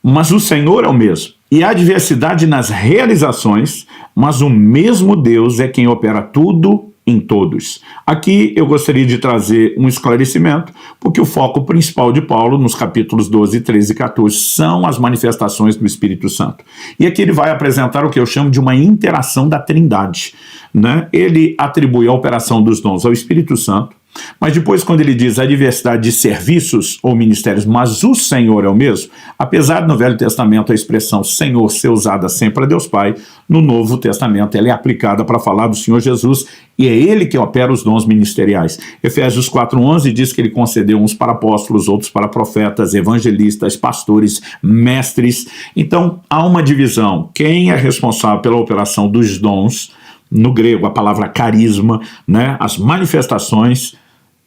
mas o Senhor é o mesmo. E há diversidade nas realizações, mas o mesmo Deus é quem opera tudo em todos. Aqui eu gostaria de trazer um esclarecimento, porque o foco principal de Paulo, nos capítulos 12, 13 e 14, são as manifestações do Espírito Santo. E aqui ele vai apresentar o que eu chamo de uma interação da Trindade, né? Ele atribui a operação dos dons ao Espírito Santo, mas depois, quando ele diz a diversidade de serviços ou ministérios, mas o Senhor é o mesmo, apesar de no Velho Testamento a expressão Senhor ser usada sempre a Deus Pai, no Novo Testamento ela é aplicada para falar do Senhor Jesus, e é Ele que opera os dons ministeriais. Efésios 4:11 diz que Ele concedeu uns para apóstolos, outros para profetas, evangelistas, pastores, mestres. Então, há uma divisão. Quem é responsável pela operação dos dons, no grego a palavra carisma, né, as manifestações,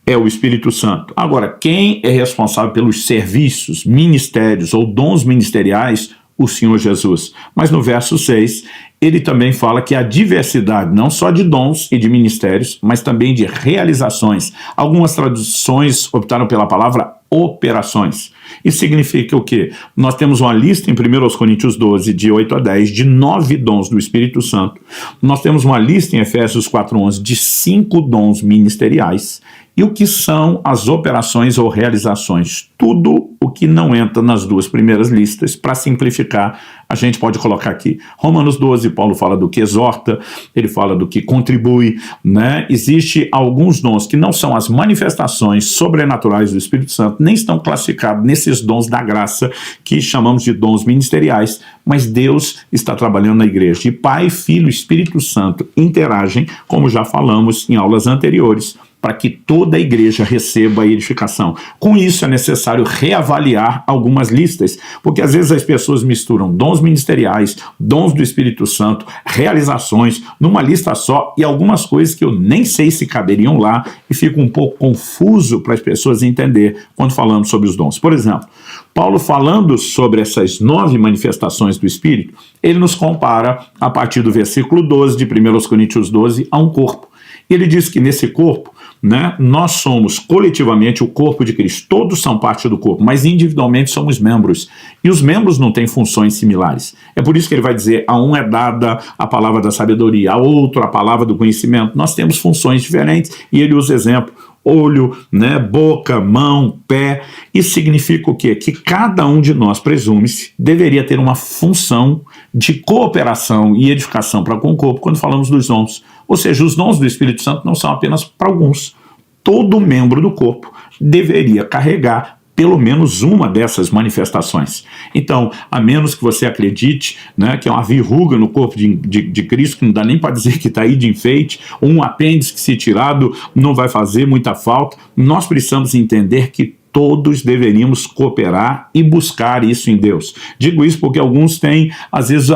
é o Espírito Santo. Agora, quem é responsável pelos serviços, ministérios ou dons ministeriais? O Senhor Jesus. Mas no verso 6, ele também fala que há diversidade, não só de dons e de ministérios, mas também de realizações. Algumas traduções optaram pela palavra operações. Isso significa o quê? Nós temos uma lista em 1 Coríntios 12, de 8 a 10, de 9 dons do Espírito Santo. Nós temos uma lista em Efésios 4:11 de 5 dons ministeriais. E o que são as operações ou realizações? Tudo o que não entra nas duas primeiras listas, para simplificar, a gente pode colocar aqui. Romanos 12, Paulo fala do que exorta, ele fala do que contribui, né? Existe alguns dons que não são as manifestações sobrenaturais do Espírito Santo, nem estão classificados nesses dons da graça que chamamos de dons ministeriais, mas Deus está trabalhando na igreja. E Pai, Filho e Espírito Santo interagem, como já falamos em aulas anteriores, para que toda a igreja receba a edificação. Com isso é necessário reavaliar algumas listas, porque às vezes as pessoas misturam dons ministeriais, dons do Espírito Santo, realizações, numa lista só, e algumas coisas que eu nem sei se caberiam lá, e fico um pouco confuso para as pessoas entenderem quando falamos sobre os dons. Por exemplo, Paulo, falando sobre essas 9 manifestações do Espírito, ele nos compara, a partir do versículo 12 de 1 Coríntios 12, a um corpo. Ele diz que nesse corpo, né, nós somos coletivamente o corpo de Cristo, todos são parte do corpo, mas individualmente somos membros, e os membros não têm funções similares. É por isso que ele vai dizer, a um é dada a palavra da sabedoria, a outro a palavra do conhecimento. Nós temos funções diferentes, e ele usa exemplo, olho, né, boca, mão, pé. Isso significa o quê? Que cada um de nós, presume-se, deveria ter uma função de cooperação e edificação para com o corpo quando falamos dos dons. Ou seja, os dons do Espírito Santo não são apenas para alguns. Todo membro do corpo deveria carregar pelo menos uma dessas manifestações. Então, a menos que você acredite, né, que é uma verruga no corpo de Cristo, que não dá nem para dizer que está aí de enfeite, ou um apêndice que, se tirado, não vai fazer muita falta, nós precisamos entender que todos deveríamos cooperar e buscar isso em Deus. Digo isso porque alguns têm, às vezes,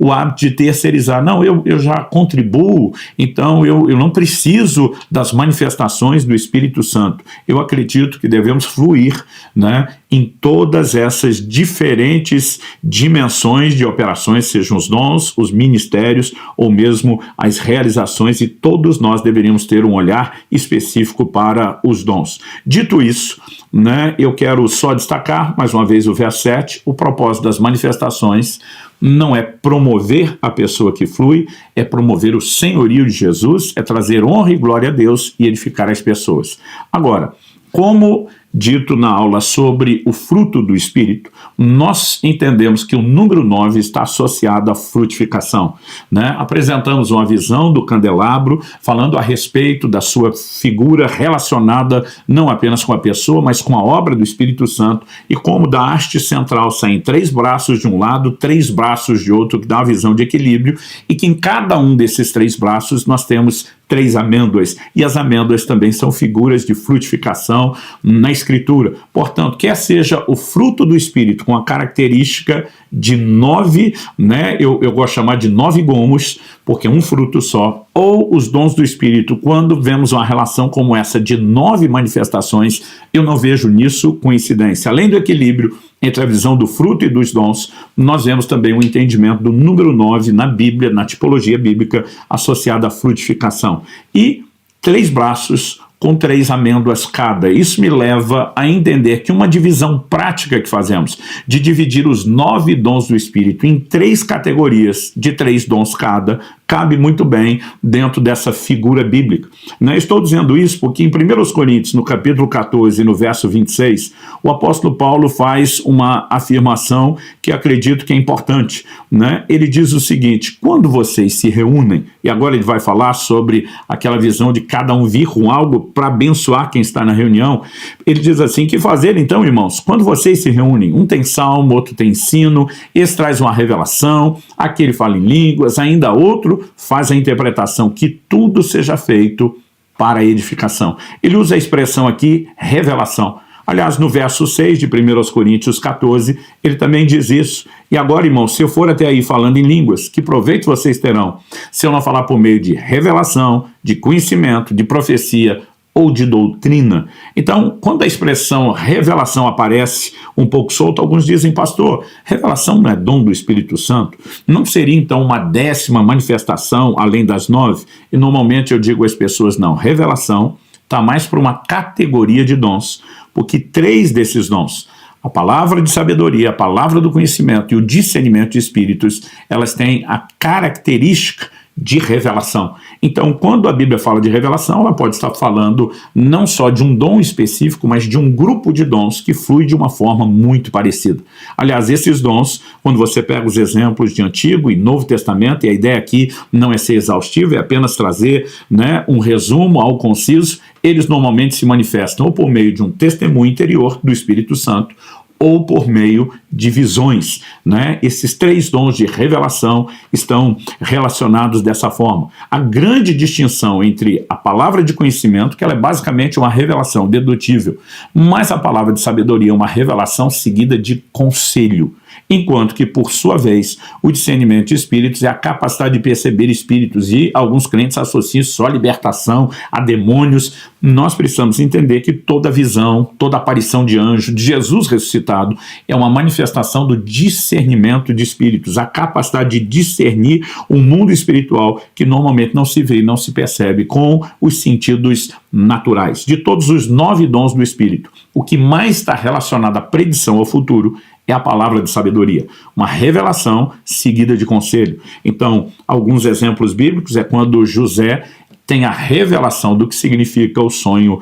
o hábito de terceirizar. Não, eu já contribuo, então eu não preciso das manifestações do Espírito Santo. Eu acredito que devemos fluir, né, em todas essas diferentes dimensões de operações, sejam os dons, os ministérios ou mesmo as realizações, e todos nós deveríamos ter um olhar específico para os dons. Dito isso, né, eu quero só destacar, mais uma vez, o verso 7, o propósito das manifestações não é promover a pessoa que flui, é promover o senhorio de Jesus, é trazer honra e glória a Deus e edificar as pessoas. Agora, como dito na aula sobre o fruto do Espírito, nós entendemos que o número 9 está associado à frutificação, né? Apresentamos uma visão do candelabro, falando a respeito da sua figura relacionada não apenas com a pessoa, mas com a obra do Espírito Santo, e como da haste central saem 3 braços de um lado, 3 braços de outro, que dá uma visão de equilíbrio, e que em cada um desses 3 braços nós temos 3 amêndoas, e as amêndoas também são figuras de frutificação na Escritura. Portanto, quer seja o fruto do Espírito com a característica de 9, né, eu gosto de chamar de 9 gomos, porque é um fruto só, ou os dons do Espírito, quando vemos uma relação como essa de 9 manifestações, eu não vejo nisso coincidência. Além do equilíbrio entre a visão do fruto e dos dons, nós vemos também o entendimento do número 9 na Bíblia, na tipologia bíblica, associada à frutificação. E 3 braços com 3 amêndoas cada. Isso me leva a entender que uma divisão prática que fazemos, de dividir os 9 dons do Espírito em 3 categorias de 3 dons cada, cabe muito bem dentro dessa figura bíblica. Não estou dizendo isso porque em 1 Coríntios, no capítulo 14, no verso 26, o apóstolo Paulo faz uma afirmação que acredito que é importante, né? Ele diz o seguinte: quando vocês se reúnem, e agora ele vai falar sobre aquela visão de cada um vir com algo para abençoar quem está na reunião, ele diz assim: que fazer então, irmãos? Quando vocês se reúnem, um tem salmo, outro tem ensino, esse traz uma revelação, aquele fala em línguas, ainda outro faz a interpretação, que tudo seja feito para a edificação. Ele usa a expressão aqui, revelação. Aliás, no verso 6 de 1 Coríntios 14, ele também diz isso. E agora, irmãos, se eu for até aí falando em línguas, que proveito vocês terão se eu não falar por meio de revelação, de conhecimento, de profecia ou de doutrina? Então, quando a expressão revelação aparece um pouco solta, alguns dizem: pastor, revelação não é dom do Espírito Santo? Não seria então uma 10ª manifestação além das 9? E normalmente eu digo às pessoas: não, revelação está mais para uma categoria de dons, porque 3 desses dons, a palavra de sabedoria, a palavra do conhecimento e o discernimento de espíritos, elas têm a característica de revelação. Então, quando a Bíblia fala de revelação, ela pode estar falando não só de um dom específico, mas de um grupo de dons que flui de uma forma muito parecida. Aliás, esses dons, quando você pega os exemplos de Antigo e Novo Testamento, e a ideia aqui não é ser exaustivo, é apenas trazer, né, um resumo ao conciso, eles normalmente se manifestam ou por meio de um testemunho interior do Espírito Santo, ou por meio de visões, né? Esses três dons de revelação estão relacionados dessa forma. A grande distinção entre a palavra de conhecimento, que ela é basicamente uma revelação dedutível, mas a palavra de sabedoria é uma revelação seguida de conselho, enquanto que, por sua vez, o discernimento de espíritos é a capacidade de perceber espíritos, e alguns crentes associam só a libertação a demônios. Nós precisamos entender que toda visão, toda aparição de anjo, de Jesus ressuscitado, é uma manifestação do discernimento de espíritos, a capacidade de discernir o mundo espiritual que normalmente não se vê e não se percebe com os sentidos naturais. De todos os 9 dons do Espírito, o que mais está relacionado à predição ao futuro é a palavra de sabedoria, uma revelação seguida de conselho. Então, alguns exemplos bíblicos é quando José tem a revelação do que significa o sonho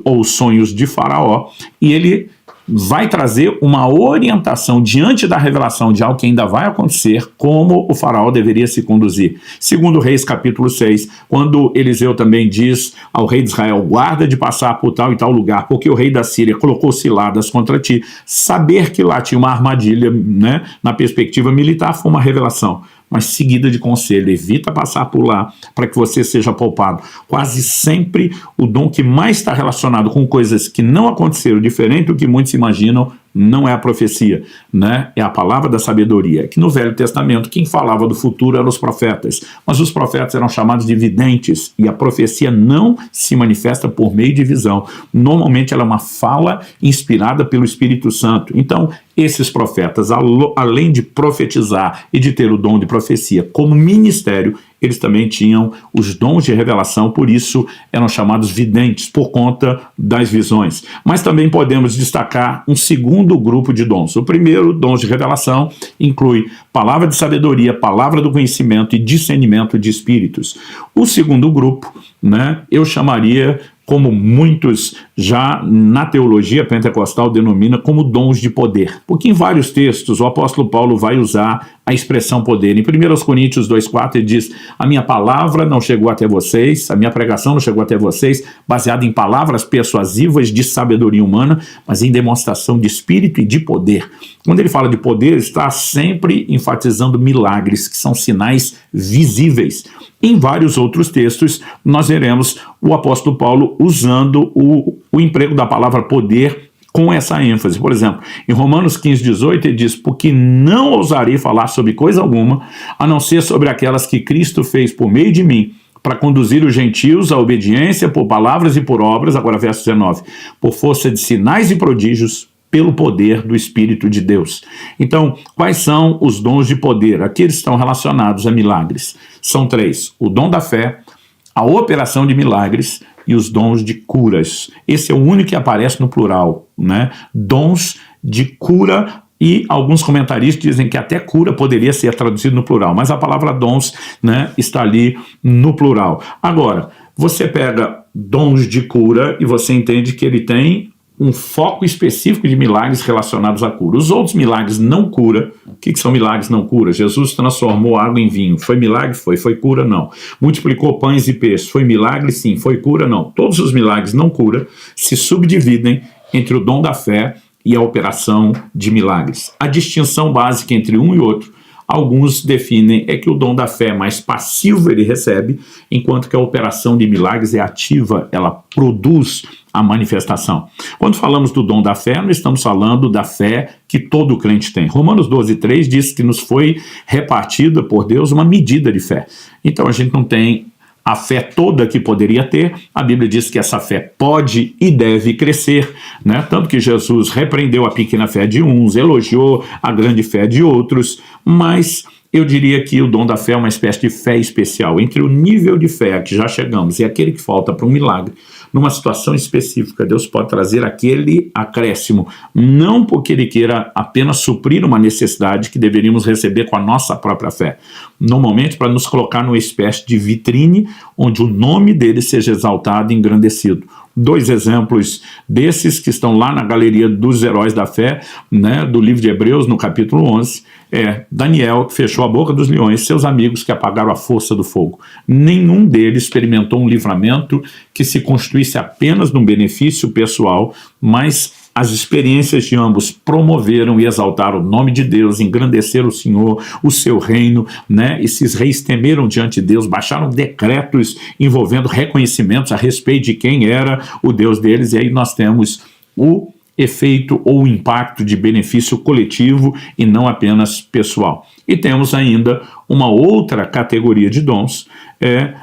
ou os sonhos de Faraó, e ele vai trazer uma orientação diante da revelação de algo que ainda vai acontecer, como o faraó deveria se conduzir. Segundo Reis capítulo 6, quando Eliseu também diz ao rei de Israel, guarda de passar por tal e tal lugar, porque o rei da Síria colocou ciladas contra ti, saber que lá tinha uma armadilha, né, na perspectiva militar, foi uma revelação, mas seguida de conselho, evita passar por lá para que você seja poupado. Quase sempre o dom que mais está relacionado com coisas que não aconteceram, diferente do que muitos imaginam, não é a profecia, né? É a palavra da sabedoria, que no Velho Testamento quem falava do futuro eram os profetas, mas os profetas eram chamados de videntes, e a profecia não se manifesta por meio de visão, normalmente ela é uma fala inspirada pelo Espírito Santo. Então, esses profetas, além de profetizar e de ter o dom de profecia como ministério, eles também tinham os dons de revelação, por isso eram chamados videntes, por conta das visões. Mas também podemos destacar um segundo grupo de dons. O primeiro, dons de revelação, inclui palavra de sabedoria, palavra do conhecimento e discernimento de espíritos. O segundo grupo, né, eu chamaria, como muitos já na teologia pentecostal denominam, como dons de poder. Porque em vários textos o apóstolo Paulo vai usar a expressão poder. Em 1 Coríntios 2,4 ele diz, a minha palavra não chegou até vocês, a minha pregação não chegou até vocês, baseada em palavras persuasivas de sabedoria humana, mas em demonstração de espírito e de poder. Quando ele fala de poder, está sempre enfatizando milagres, que são sinais visíveis. Em vários outros textos, nós veremos o apóstolo Paulo usando o emprego da palavra poder com essa ênfase. Por exemplo, em Romanos 15:18, ele diz, porque não ousarei falar sobre coisa alguma, a não ser sobre aquelas que Cristo fez por meio de mim, para conduzir os gentios à obediência por palavras e por obras, agora verso 19, por força de sinais e prodígios, pelo poder do Espírito de Deus. Então, quais são os dons de poder? Aqui eles estão relacionados a milagres. São 3. O dom da fé, a operação de milagres e os dons de curas. Esse é o único que aparece no plural, né? Dons de cura, e alguns comentaristas dizem que até cura poderia ser traduzido no plural, mas a palavra dons, né, está ali no plural. Agora, você pega dons de cura e você entende que ele tem um foco específico de milagres relacionados à cura. Os outros milagres não cura. O que são milagres não cura? Jesus transformou água em vinho. Foi milagre? Foi. Foi cura? Não. Multiplicou pães e peixes. Foi milagre? Sim. Foi cura? Não. Todos os milagres não cura se subdividem entre o dom da fé e a operação de milagres. A distinção básica entre um e outro, alguns definem, é que o dom da fé é mais passivo, ele recebe, enquanto que a operação de milagres é ativa, ela produz a manifestação. Quando falamos do dom da fé, nós estamos falando da fé que todo crente tem. Romanos 12:3 diz que nos foi repartida por Deus uma medida de fé. Então a gente não tem a fé toda que poderia ter. A Bíblia diz que essa fé pode e deve crescer, né? Tanto que Jesus repreendeu a pequena fé de uns, elogiou a grande fé de outros, mas Eu diria que o dom da fé é uma espécie de fé especial. Entre o nível de fé a que já chegamos e aquele que falta para um milagre, numa situação específica, Deus pode trazer aquele acréscimo, não porque Ele queira apenas suprir uma necessidade que deveríamos receber com a nossa própria fé, normalmente para nos colocar numa espécie de vitrine onde o nome dele seja exaltado e engrandecido. 2 exemplos desses que estão lá na galeria dos heróis da fé, né, do livro de Hebreus, no capítulo 11, Daniel, que fechou a boca dos leões, seus amigos que apagaram a força do fogo. Nenhum deles experimentou um livramento que se constituísse apenas num benefício pessoal, mas as experiências de ambos promoveram e exaltaram o nome de Deus, engrandeceram o Senhor, o seu reino, né? E esses reis temeram diante de Deus, baixaram decretos envolvendo reconhecimentos a respeito de quem era o Deus deles, e aí nós temos o efeito ou impacto de benefício coletivo e não apenas pessoal. E temos ainda uma outra categoria de dons,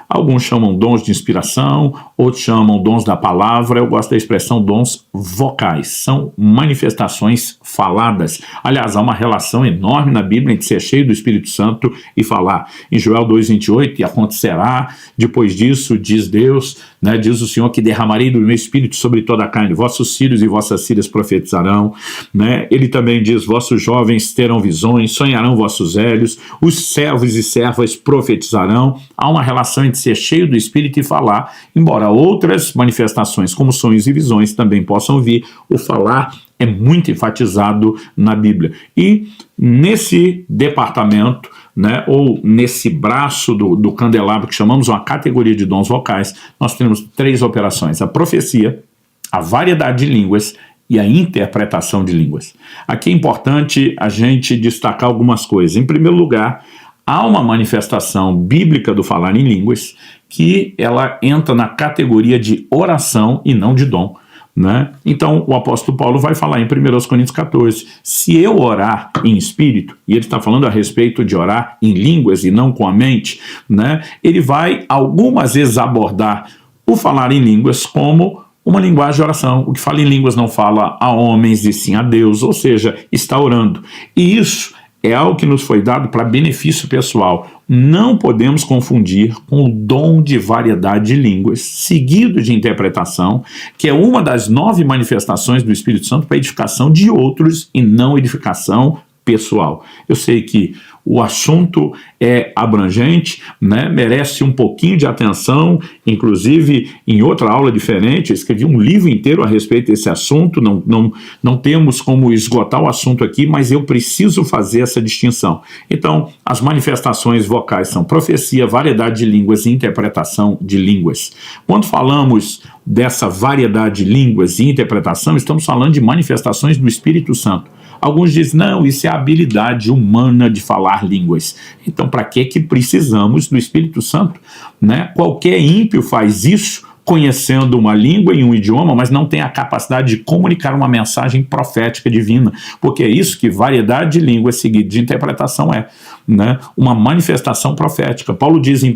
alguns chamam dons de inspiração, outros chamam dons da palavra. Eu gosto da expressão dons vocais, são manifestações faladas. Aliás, há uma relação enorme na Bíblia entre ser cheio do Espírito Santo e falar. Em Joel 2,28, e acontecerá depois disso, diz Deus, né, diz o Senhor, que derramarei do meu Espírito sobre toda a carne, vossos filhos e vossas filhas profetizarão, né? Ele também diz, vossos jovens terão visões, sonharão vossos velhos, os servos e servas profetizarão. Há uma relação entre ser cheio do Espírito e falar, embora outras manifestações como sonhos e visões também possam vir, o falar é muito enfatizado na Bíblia. E nesse departamento, né, ou nesse braço do candelabro que chamamos uma categoria de dons vocais, nós temos 3 operações: a profecia, a variedade de línguas e a interpretação de línguas. Aqui é importante a gente destacar algumas coisas. Em primeiro lugar, há uma manifestação bíblica do falar em línguas que ela entra na categoria de oração e não de dom, né? Então o apóstolo Paulo vai falar em 1 Coríntios 14, se eu orar em espírito, e ele está falando a respeito de orar em línguas e não com a mente, né? Ele vai algumas vezes abordar o falar em línguas como uma linguagem de oração. O que fala em línguas não fala a homens e sim a Deus, ou seja, está orando. E isso é algo que nos foi dado para benefício pessoal. Não podemos confundir com o dom de variedade de línguas, seguido de interpretação, que é uma das 9 manifestações do Espírito Santo para edificação de outros e não edificação pessoal. Eu sei que o assunto é abrangente, né? Merece um pouquinho de atenção, inclusive em outra aula diferente, eu escrevi um livro inteiro a respeito desse assunto, não temos como esgotar o assunto aqui, mas eu preciso fazer essa distinção. Então, as manifestações vocais são profecia, variedade de línguas e interpretação de línguas. Quando falamos dessa variedade de línguas e interpretação, estamos falando de manifestações do Espírito Santo. Alguns dizem, não, isso é a habilidade humana de falar línguas. Então, para que precisamos do Espírito Santo, né? Qualquer ímpio faz isso, conhecendo uma língua e um idioma, mas não tem a capacidade de comunicar uma mensagem profética divina, porque é isso que variedade de línguas seguida de interpretação é, né? Uma manifestação profética. Paulo diz em 1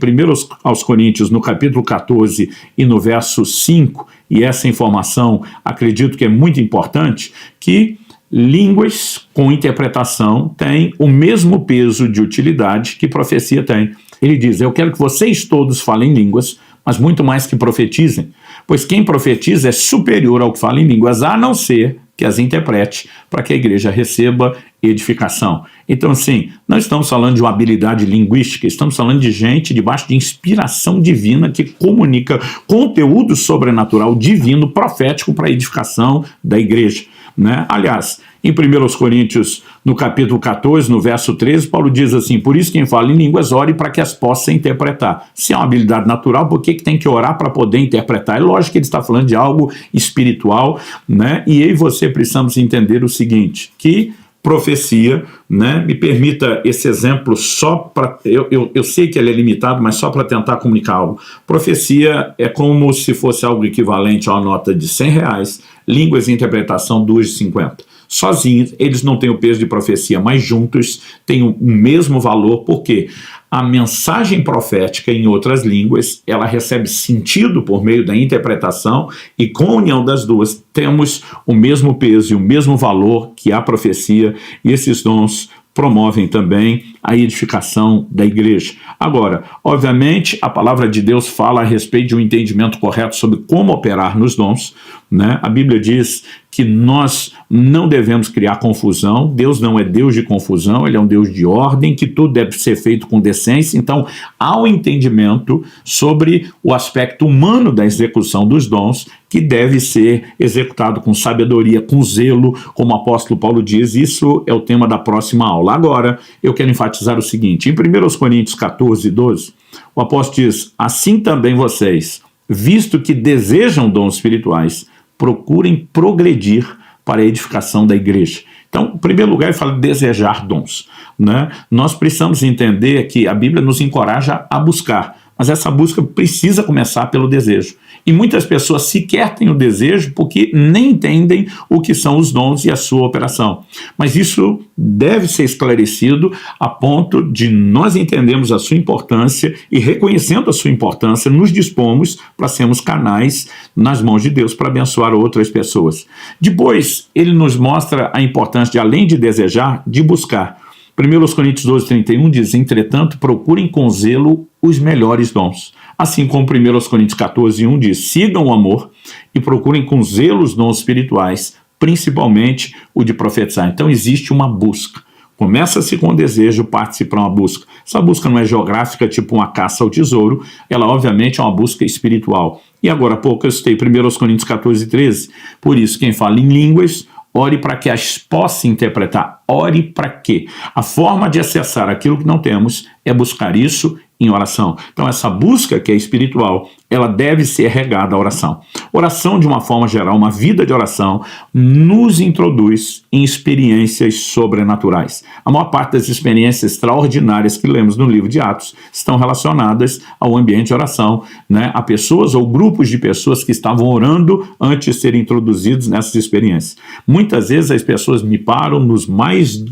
aos Coríntios, no capítulo 14 e no verso 5, e essa informação acredito que é muito importante, que línguas com interpretação têm o mesmo peso de utilidade que profecia tem. Ele diz, eu quero que vocês todos falem línguas, mas muito mais que profetizem, pois quem profetiza é superior ao que fala em línguas, a não ser que as interprete, para que a igreja receba edificação. Então, assim, não estamos falando de uma habilidade linguística, estamos falando de gente debaixo de inspiração divina que comunica conteúdo sobrenatural divino, profético para a edificação da igreja, né? Aliás, em 1 Coríntios, no capítulo 14, no verso 13, Paulo diz assim, por isso quem fala em línguas, ore para que as possa interpretar. Se é uma habilidade natural, por que tem que orar para poder interpretar? É lógico que ele está falando de algo espiritual, né? E eu e você precisamos entender o seguinte, que profecia, né? Me permita esse exemplo só para... Eu sei que ele é limitado, mas só para tentar comunicar algo. Profecia é como se fosse algo equivalente a uma nota de R$100, línguas e interpretação 2,50. Sozinhos, eles não têm o peso de profecia, mas juntos têm o mesmo valor, porque a mensagem profética em outras línguas, ela recebe sentido por meio da interpretação, e com a união das duas, temos o mesmo peso e o mesmo valor que a profecia, e esses dons promovem também a edificação da igreja. Agora, obviamente, a palavra de Deus fala a respeito de um entendimento correto sobre como operar nos dons, né? A Bíblia diz que nós não devemos criar confusão. Deus não é Deus de confusão, Ele é um Deus de ordem, que tudo deve ser feito com decência. Então, há um entendimento sobre o aspecto humano da execução dos dons, que deve ser executado com sabedoria, com zelo, como o apóstolo Paulo diz. Isso é o tema da próxima aula. Agora, eu quero enfatizar o seguinte: em 1 Coríntios 14, 12, o apóstolo diz: assim também vocês, visto que desejam dons espirituais, procurem progredir para a edificação da igreja. Então, em primeiro lugar, ele fala de desejar dons, né? Nós precisamos entender que a Bíblia nos encoraja a buscar, mas essa busca precisa começar pelo desejo. E muitas pessoas sequer têm o desejo porque nem entendem o que são os dons e a sua operação. Mas isso deve ser esclarecido a ponto de nós entendermos a sua importância e, reconhecendo a sua importância, nos dispomos para sermos canais nas mãos de Deus para abençoar outras pessoas. Depois, ele nos mostra a importância de, além de desejar, de buscar. 1 Coríntios 12, 31 diz: entretanto, procurem com zelo os melhores dons. Assim como 1 Coríntios 14, 1 diz: sigam o amor e procurem com zelo os dons espirituais, principalmente o de profetizar. Então existe uma busca. Começa-se com o desejo, parte-se para uma busca. Essa busca não é geográfica, tipo uma caça ao tesouro, ela obviamente é uma busca espiritual. E agora há pouco eu citei 1 Coríntios 14, 13. Por isso, quem fala em línguas, ore para que as possa interpretar. Ore para quê? A forma de acessar aquilo que não temos é buscar isso em oração. Então essa busca que é espiritual, ela deve ser regada à oração. Oração, de uma forma geral, uma vida de oração, nos introduz em experiências sobrenaturais. A maior parte das experiências extraordinárias que lemos no livro de Atos estão relacionadas ao ambiente de oração, né? A pessoas ou grupos de pessoas que estavam orando antes de serem introduzidos nessas experiências. Muitas vezes as pessoas me param nos mais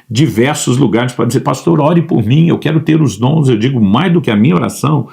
diversos lugares para dizer: pastor, ore por mim, eu quero ter os dons. Eu digo: mais do que a minha oração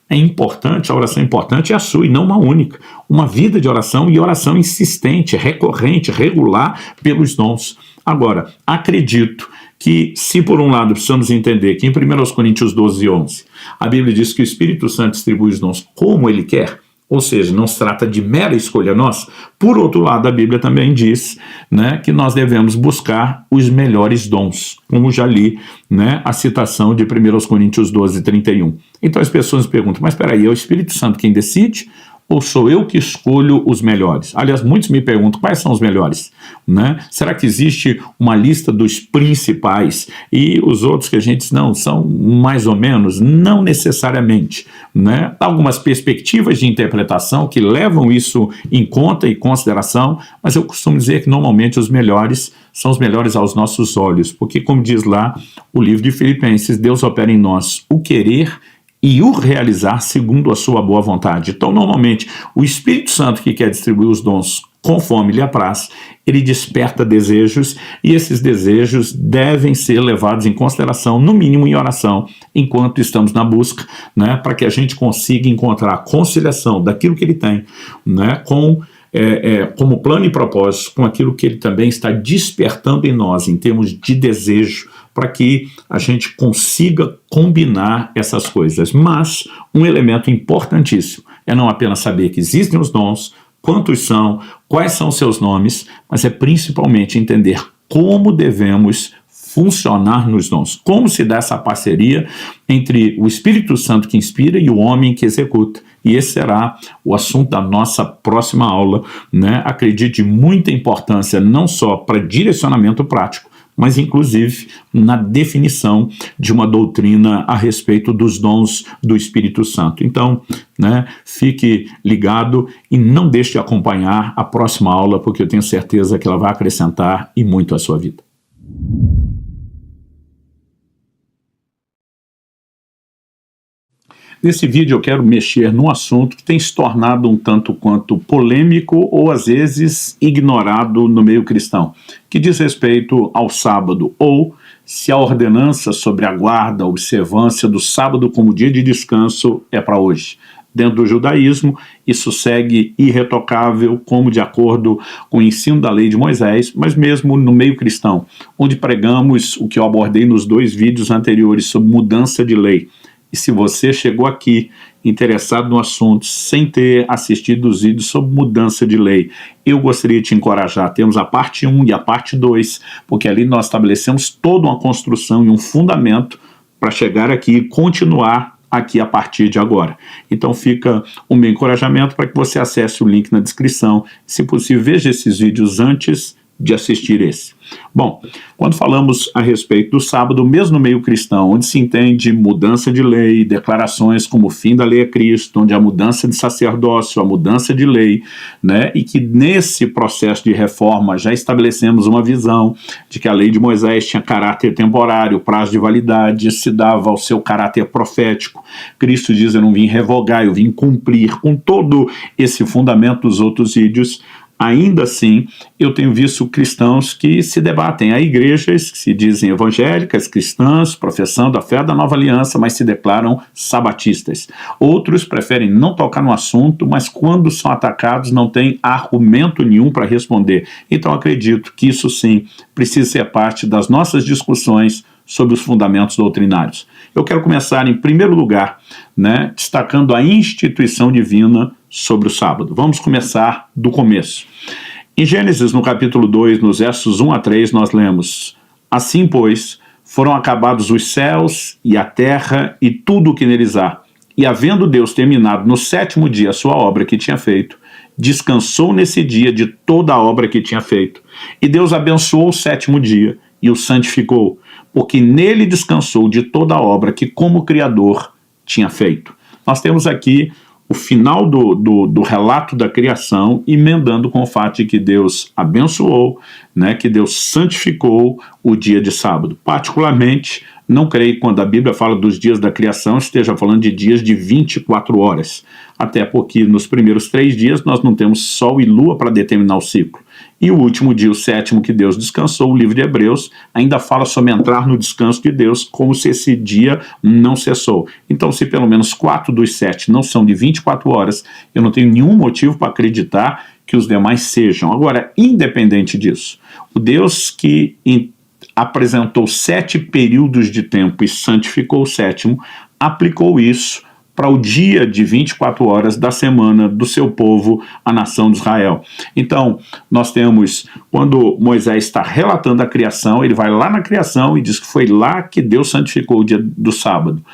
é importante, a oração importante é a sua e não uma única. Uma vida de oração, e oração insistente, recorrente, regular pelos dons. Agora, acredito que, se por um lado precisamos entender que em 1 Coríntios 12, 11, a Bíblia diz que o Espírito Santo distribui os dons como Ele quer, ou seja, não se trata de mera escolha nossa. Por outro lado, a Bíblia também diz, né, que nós devemos buscar os melhores dons, como já li, né, a citação de 1 Coríntios 12, 31. Então as pessoas perguntam: mas espera aí, é o Espírito Santo quem decide? Ou sou eu que escolho os melhores? Aliás, muitos me perguntam: quais são os melhores? Né? Será que existe uma lista dos principais e os outros que a gente diz, não, são mais ou menos? Não necessariamente. Né? Há algumas perspectivas de interpretação que levam isso em conta e consideração, mas eu costumo dizer que normalmente os melhores são os melhores aos nossos olhos, porque, como diz lá o livro de Filipenses, Deus opera em nós o querer e o realizar segundo a sua boa vontade. Então, normalmente, o Espírito Santo, que quer distribuir os dons conforme lhe apraz, ele desperta desejos, e esses desejos devem ser levados em consideração, no mínimo em oração, enquanto estamos na busca, né, para que a gente consiga encontrar a conciliação daquilo que ele tem, né, como plano e propósito, com aquilo que ele também está despertando em nós, em termos de desejo, para que a gente consiga combinar essas coisas. Mas um elemento importantíssimo é não apenas saber que existem os dons, quantos são, quais são seus nomes, mas é principalmente entender como devemos funcionar nos dons, como se dá essa parceria entre o Espírito Santo que inspira e o homem que executa. E esse será o assunto da nossa próxima aula, né? Acredito de muita importância não só para direcionamento prático, mas inclusive na definição de uma doutrina a respeito dos dons do Espírito Santo. Então, né, fique ligado e não deixe de acompanhar a próxima aula, porque eu tenho certeza que ela vai acrescentar e muito à sua vida. Nesse vídeo eu quero mexer num assunto que tem se tornado um tanto quanto polêmico ou às vezes ignorado no meio cristão, que diz respeito ao sábado, ou se a ordenança sobre a guarda, a observância do sábado como dia de descanso é para hoje. dentro do judaísmo, isso segue irretocável, como de acordo com o ensino da lei de Moisés, mas mesmo no meio cristão, onde pregamos o que eu abordei nos 2 vídeos anteriores sobre mudança de lei. E se você chegou aqui interessado no assunto, sem ter assistido os vídeos sobre mudança de lei, eu gostaria de te encorajar. Temos a parte 1 e a parte 2, porque ali nós estabelecemos toda uma construção e um fundamento para chegar aqui e continuar aqui a partir de agora. Então fica o meu encorajamento para que você acesse o link na descrição. Se possível, veja esses vídeos antes de assistir esse. Bom, quando falamos a respeito do sábado, mesmo no meio cristão, onde se entende mudança de lei, declarações como o fim da lei a Cristo, onde a mudança de sacerdócio, a mudança de lei, né, e que nesse processo de reforma já estabelecemos uma visão de que a lei de Moisés tinha caráter temporário, prazo de validade, se dava ao seu caráter profético. Cristo diz: eu não vim revogar, eu vim cumprir. Com todo esse fundamento dos outros vídeos, ainda assim, eu tenho visto cristãos que se debatem. Há igrejas que se dizem evangélicas, cristãs, professando a fé da nova aliança, mas se declaram sabatistas. Outros preferem não tocar no assunto, mas quando são atacados não têm argumento nenhum para responder. Então acredito que isso sim precisa ser parte das nossas discussões sobre os fundamentos doutrinários. Eu quero começar em primeiro lugar, né, destacando a instituição divina sobre o sábado. Vamos começar do começo. Em Gênesis, no capítulo 2, nos versos 1 a 3, nós lemos: assim, pois, foram acabados os céus e a terra e tudo o que neles há. E havendo Deus terminado no 7º dia a sua obra que tinha feito, descansou nesse dia de toda a obra que tinha feito. E Deus abençoou o 7º dia e o santificou, porque nele descansou de toda a obra que como Criador tinha feito. Nós temos aqui o final do relato da criação, emendando com o fato de que Deus abençoou, né, que Deus santificou o dia de sábado. Particularmente, não creio que quando a Bíblia fala dos dias da criação esteja falando de dias de 24 horas, até porque nos primeiros 3 dias nós não temos sol e lua para determinar o ciclo. E o último dia, o 7º, que Deus descansou, o livro de Hebreus, ainda fala sobre entrar no descanso de Deus, como se esse dia não cessou. Então, se pelo menos 4 dos 7 não são de 24 horas, eu não tenho nenhum motivo para acreditar que os demais sejam. Agora, independente disso, o Deus que apresentou 7 períodos de tempo e santificou o 7º, aplicou isso para o dia de 24 horas da semana do seu povo, a nação de Israel. Então, nós temos, quando Moisés está relatando a criação, ele vai lá na criação e diz que foi lá que Deus santificou o dia do sábado.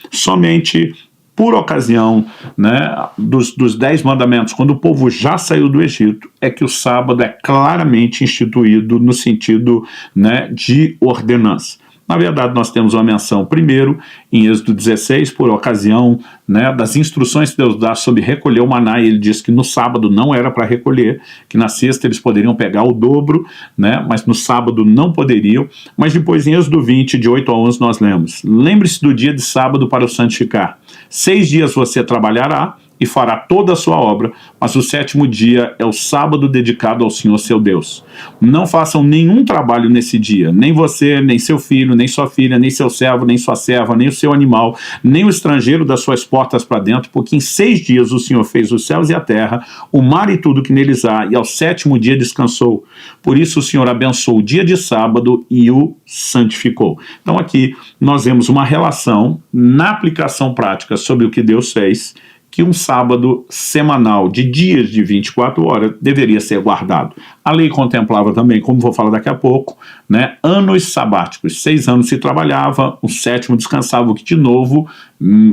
Somente por ocasião, né, dos 10 mandamentos, quando o povo já saiu do Egito, é que o sábado é claramente instituído no sentido, né, de ordenança. Na verdade, nós temos uma menção primeiro em Êxodo 16, por ocasião, né, das instruções que Deus dá sobre recolher o maná, e ele diz que no sábado não era para recolher, que na sexta eles poderiam pegar o dobro, né, mas no sábado não poderiam. Mas depois em Êxodo 20, de 8 a 11, nós lemos: lembre-se do dia de sábado para o santificar. 6 dias você trabalhará e fará toda a sua obra, mas o 7º dia é o sábado dedicado ao Senhor seu Deus. Não façam nenhum trabalho nesse dia, nem você, nem seu filho, nem sua filha, nem seu servo, nem sua serva, nem o seu animal, nem o estrangeiro das suas portas para dentro, porque em 6 dias o Senhor fez os céus e a terra, o mar e tudo que neles há, e ao 7º dia descansou. Por isso o Senhor abençoou o dia de sábado e o santificou. Então aqui nós vemos uma relação na aplicação prática sobre o que Deus fez, que um sábado semanal de dias de 24 horas deveria ser guardado. A lei contemplava também, como vou falar daqui a pouco, né, anos sabáticos. 6 anos se trabalhava, o 7º descansava, o que de novo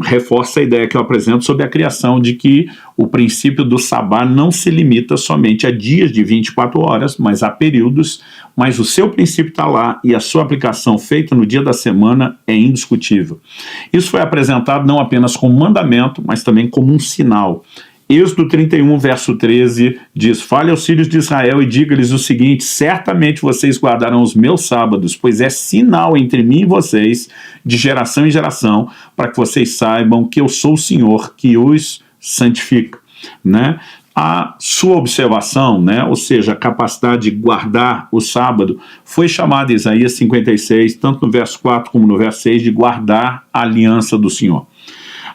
reforça a ideia que eu apresento sobre a criação, de que o princípio do sabá não se limita somente a dias de 24 horas, mas a períodos, mas o seu princípio está lá e a sua aplicação feita no dia da semana é indiscutível. Isso foi apresentado não apenas como mandamento, mas também como um sinal. Êxodo 31, verso 13, diz: fale aos filhos de Israel e diga-lhes o seguinte: certamente vocês guardarão os meus sábados, pois é sinal entre mim e vocês, de geração em geração, para que vocês saibam que eu sou o Senhor que os santifica. Né? A sua observação, né, ou seja, a capacidade de guardar o sábado, foi chamada em Isaías 56, tanto no verso 4 como no verso 6, de guardar a aliança do Senhor.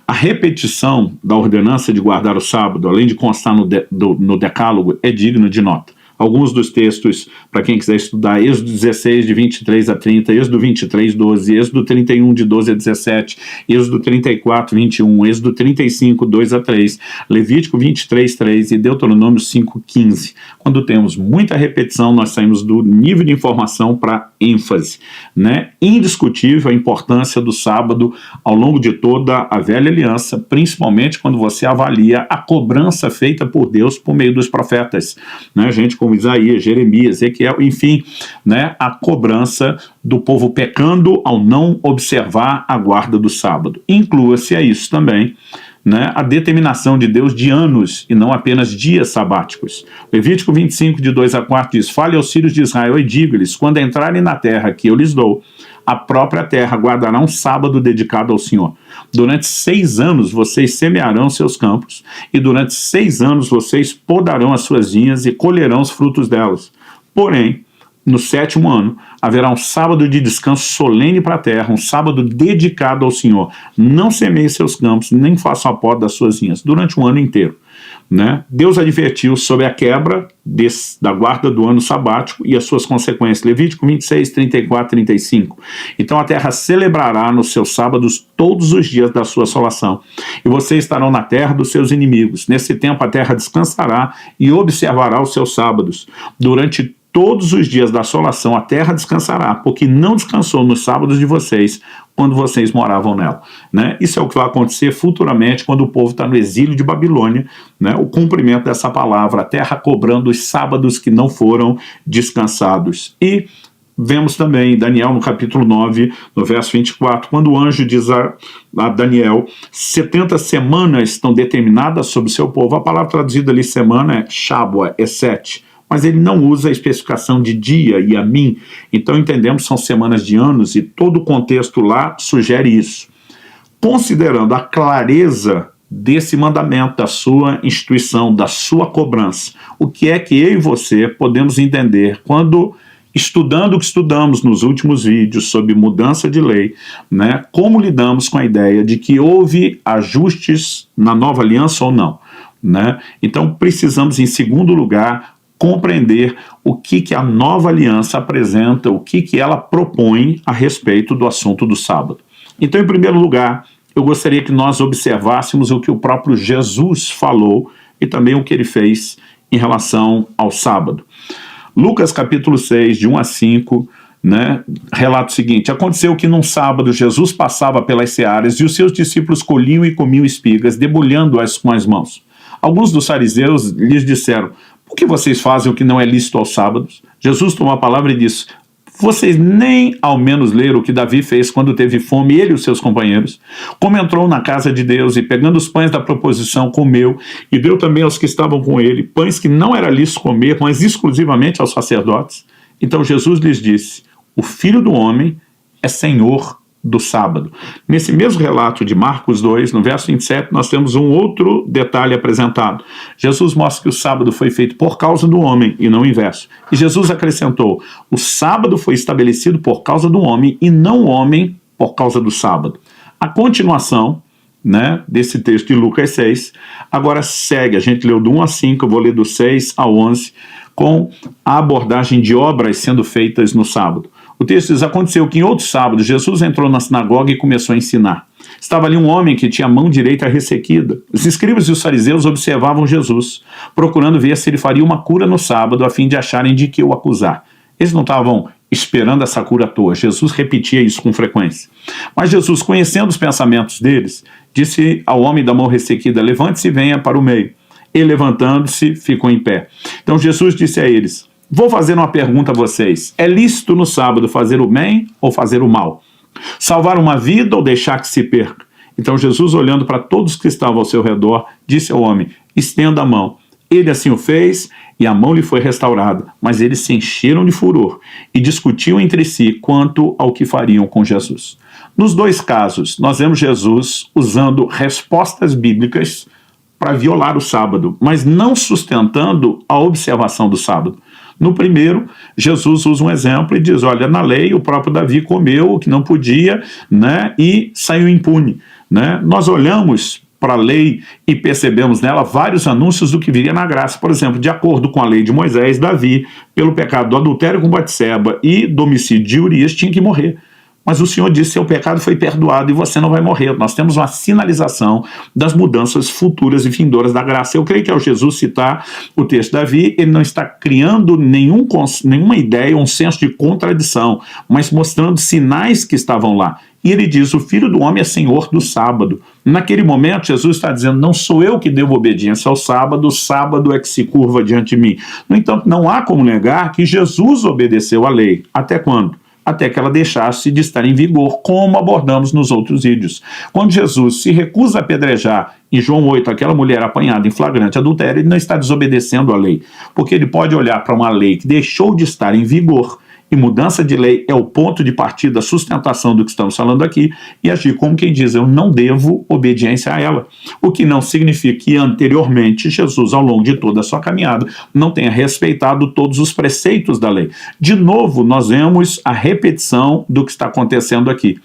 A repetição da ordenança de guardar o sábado, além de constar no decálogo, é digno de nota. Alguns dos textos, para quem quiser estudar, Êxodo 16, de 23 a 30, Êxodo 23, 12, Êxodo 31, de 12 a 17, Êxodo 34, 21, Êxodo 35, 2 a 3, Levítico 23, 3 e Deuteronômio 5, 15. Quando temos muita repetição, nós saímos do nível de informação para ênfase, né? Indiscutível a importância do sábado ao longo de toda a velha aliança, principalmente quando você avalia a cobrança feita por Deus por meio dos profetas, né? Gente como Isaías, Jeremias, Ezequiel, enfim, né? A cobrança do povo pecando ao não observar a guarda do sábado. Inclua-se a isso também, né, a determinação de Deus de anos e não apenas dias sabáticos. Levítico 25, de 2 a 4 diz: fale aos filhos de Israel e diga-lhes, quando entrarem na terra que eu lhes dou, a própria terra guardará um sábado dedicado ao Senhor. Durante 6 anos vocês semearão seus campos, e durante 6 anos vocês podarão as suas vinhas e colherão os frutos delas. Porém, no 7º ano, haverá um sábado de descanso solene para a terra, um sábado dedicado ao Senhor. Não semeie seus campos, nem façam a poda das suas vinhas, durante um ano inteiro, né? Deus advertiu sobre a quebra da guarda do ano sabático e as suas consequências. Levítico 26, 34, 35. Então a terra celebrará nos seus sábados todos os dias da sua assolação, e vocês estarão na terra dos seus inimigos. Nesse tempo a terra descansará e observará os seus sábados. Durante todos os dias da assolação a terra descansará, porque não descansou nos sábados de vocês, quando vocês moravam nela, né? Isso é o que vai acontecer futuramente quando o povo está no exílio de Babilônia, né? O cumprimento dessa palavra, a terra cobrando os sábados que não foram descansados. E vemos também Daniel no capítulo 9, no verso 24, quando o anjo diz a Daniel, 70 semanas estão determinadas sobre o seu povo. A palavra traduzida ali semana é Shabua, é 7. Mas ele não usa a especificação de dia e a mim, então entendemos que são semanas de anos e todo o contexto lá sugere isso. Considerando a clareza desse mandamento, da sua instituição, da sua cobrança, o que é que eu e você podemos entender quando, estudando o que estudamos nos últimos vídeos sobre mudança de lei, né, como lidamos com a ideia de que houve ajustes na nova aliança ou não, né? Então precisamos, em segundo lugar, compreender o que a nova aliança apresenta, o que ela propõe a respeito do assunto do sábado. Então, em primeiro lugar, eu gostaria que nós observássemos o que o próprio Jesus falou e também o que ele fez em relação ao sábado. Lucas capítulo 6, de 1 a 5, né, relata o seguinte: aconteceu que num sábado Jesus passava pelas searas e os seus discípulos colhiam e comiam espigas, debulhando-as com as mãos. Alguns dos fariseus lhes disseram: por que vocês fazem o que não é lícito aos sábados? Jesus tomou a palavra e disse: vocês nem ao menos leram o que Davi fez quando teve fome, ele e os seus companheiros, como entrou na casa de Deus e, pegando os pães da proposição, comeu e deu também aos que estavam com ele, pães que não era lícito comer, mas exclusivamente aos sacerdotes? Então Jesus lhes disse: o Filho do Homem é Senhor do sábado. Nesse mesmo relato de Marcos 2, no verso 27, nós temos um outro detalhe apresentado. Jesus mostra que o sábado foi feito por causa do homem e não o inverso. E Jesus acrescentou: o sábado foi estabelecido por causa do homem e não o homem por causa do sábado. A continuação, né, desse texto de Lucas 6, agora segue, a gente leu do 1 a 5, eu vou ler do 6 ao 11, com a abordagem de obras sendo feitas no sábado. O texto diz: aconteceu que em outro sábado Jesus entrou na sinagoga e começou a ensinar. Estava ali um homem que tinha a mão direita ressequida. Os escribas e os fariseus observavam Jesus, procurando ver se ele faria uma cura no sábado, a fim de acharem de que o acusar. Eles não estavam esperando essa cura à toa. Jesus repetia isso com frequência. Mas Jesus, conhecendo os pensamentos deles, disse ao homem da mão ressequida: levante-se e venha para o meio. Ele, levantando-se, ficou em pé. Então Jesus disse a eles: vou fazer uma pergunta a vocês. É lícito no sábado fazer o bem ou fazer o mal? Salvar uma vida ou deixar que se perca? Então Jesus, olhando para todos que estavam ao seu redor, disse ao homem: estenda a mão. Ele assim o fez e a mão lhe foi restaurada. Mas eles se encheram de furor e discutiam entre si quanto ao que fariam com Jesus. Nos dois casos, nós vemos Jesus usando respostas bíblicas para violar o sábado, mas não sustentando a observação do sábado. No primeiro, Jesus usa um exemplo e diz: olha, na lei o próprio Davi comeu o que não podia, né, e saiu impune. né? Nós olhamos para a lei e percebemos nela vários anúncios do que viria na graça. Por exemplo, de acordo com a lei de Moisés, Davi, pelo pecado do adultério com Batseba e do homicídio de Urias, tinha que morrer. Mas o Senhor disse: seu pecado foi perdoado e você não vai morrer. Nós temos uma sinalização das mudanças futuras e vindouras da graça. Eu creio que ao Jesus citar o texto de Davi, ele não está criando nenhuma ideia, um senso de contradição, mas mostrando sinais que estavam lá. E ele diz: o Filho do Homem é Senhor do sábado. Naquele momento, Jesus está dizendo: não sou eu que devo obediência ao sábado, o sábado é que se curva diante de mim. No entanto, não há como negar que Jesus obedeceu à lei. Até quando? Até que ela deixasse de estar em vigor, como abordamos nos outros vídeos. Quando Jesus se recusa a apedrejar em João 8, aquela mulher apanhada em flagrante adultério, ele não está desobedecendo a lei, porque ele pode olhar para uma lei que deixou de estar em vigor, e mudança de lei é o ponto de partida, sustentação do que estamos falando aqui, e agir como quem diz: eu não devo obediência a ela. O que não significa que anteriormente Jesus, ao longo de toda a sua caminhada, não tenha respeitado todos os preceitos da lei. De novo, nós vemos a repetição do que está acontecendo aqui,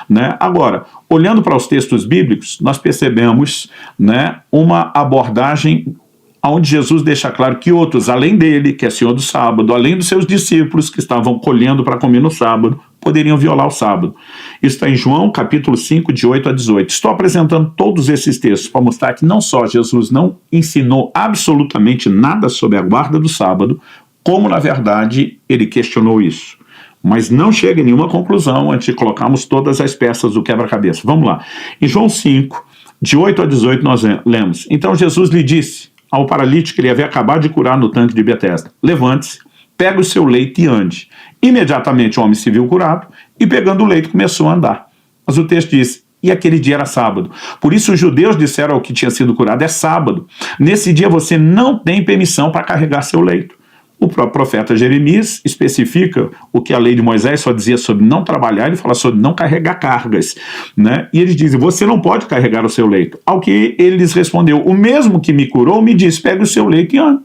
né? Agora, olhando para os textos bíblicos, nós percebemos, né, uma abordagem onde Jesus deixa claro que outros, além dele, que é Senhor do sábado, além dos seus discípulos que estavam colhendo para comer no sábado, poderiam violar o sábado. Isso está em João capítulo 5, de 8 a 18. Estou apresentando todos esses textos para mostrar que não só Jesus não ensinou absolutamente nada sobre a guarda do sábado, como na verdade ele questionou isso. Mas não chega em nenhuma conclusão antes de colocarmos todas as peças do quebra-cabeça. Vamos lá. Em João 5, de 8 a 18, nós lemos: então Jesus lhe disse ao paralítico que ele havia acabado de curar no tanque de Betesda: levante-se, pegue o seu leito e ande. Imediatamente o homem se viu curado e, pegando o leito, começou a andar. Mas o texto diz: e aquele dia era sábado. Por isso os judeus disseram ao que tinha sido curado: é sábado. Nesse dia você não tem permissão para carregar seu leito. O próprio profeta Jeremias especifica o que a lei de Moisés só dizia sobre não trabalhar, ele fala sobre não carregar cargas, né? E eles dizem: você não pode carregar o seu leito. Ao que ele lhes respondeu: o mesmo que me curou me disse: pegue o seu leito e ande.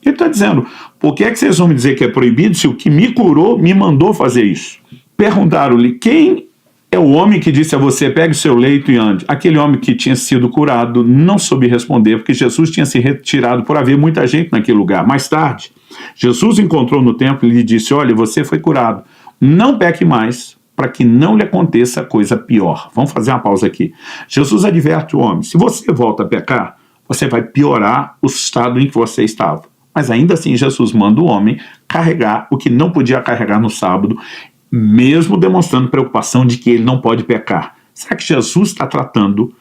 Ele está dizendo: por que é que vocês vão me dizer que é proibido se o que me curou me mandou fazer isso? Perguntaram-lhe: quem é o homem que disse a você: pegue o seu leito e ande? Aquele homem que tinha sido curado não soube responder, porque Jesus tinha se retirado por haver muita gente naquele lugar. Mais tarde, Jesus encontrou no templo e lhe disse: olha, você foi curado, não peque mais, para que não lhe aconteça coisa pior. Vamos fazer uma pausa aqui. Jesus adverte o homem: se você volta a pecar, você vai piorar o estado em que você estava. Mas ainda assim Jesus manda o homem carregar o que não podia carregar no sábado, mesmo demonstrando preocupação de que ele não pode pecar. Será que Jesus está tratando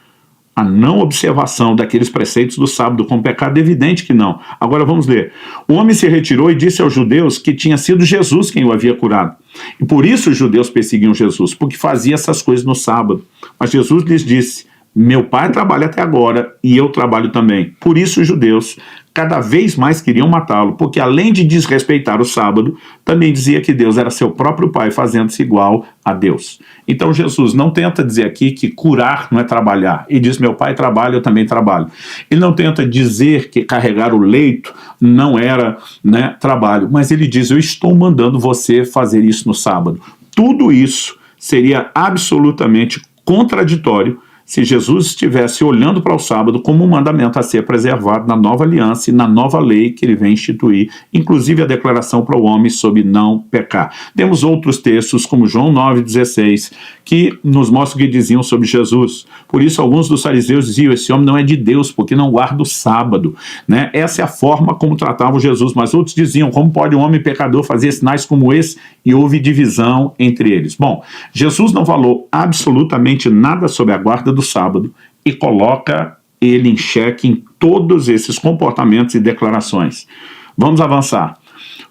a não observação daqueles preceitos do sábado como pecado? Evidente que não. Agora vamos ler. O homem se retirou e disse aos judeus que tinha sido Jesus quem o havia curado. E por isso os judeus perseguiam Jesus, porque fazia essas coisas no sábado. Mas Jesus lhes disse: meu pai trabalha até agora e eu trabalho também. Por isso os judeus cada vez mais queriam matá-lo, porque além de desrespeitar o sábado, também dizia que Deus era seu próprio pai, fazendo-se igual a Deus. Então Jesus não tenta dizer aqui que curar não é trabalhar. Ele diz: meu pai trabalha, eu também trabalho. Ele não tenta dizer que carregar o leito não era, né, trabalho, mas ele diz: eu estou mandando você fazer isso no sábado. Tudo isso seria absolutamente contraditório se Jesus estivesse olhando para o sábado como um mandamento a ser preservado na nova aliança e na nova lei que ele vem instituir, inclusive a declaração para o homem sobre não pecar. Temos outros textos, como João 9,16, que nos mostram o que diziam sobre Jesus. Por isso, alguns dos fariseus diziam: esse homem não é de Deus, porque não guarda o sábado, né? Essa é a forma como tratavam Jesus. Mas outros diziam: como pode um homem pecador fazer sinais como esse? E houve divisão entre eles. Bom, Jesus não falou absolutamente nada sobre a guarda do sábado e coloca ele em xeque em todos esses comportamentos e declarações. Vamos avançar.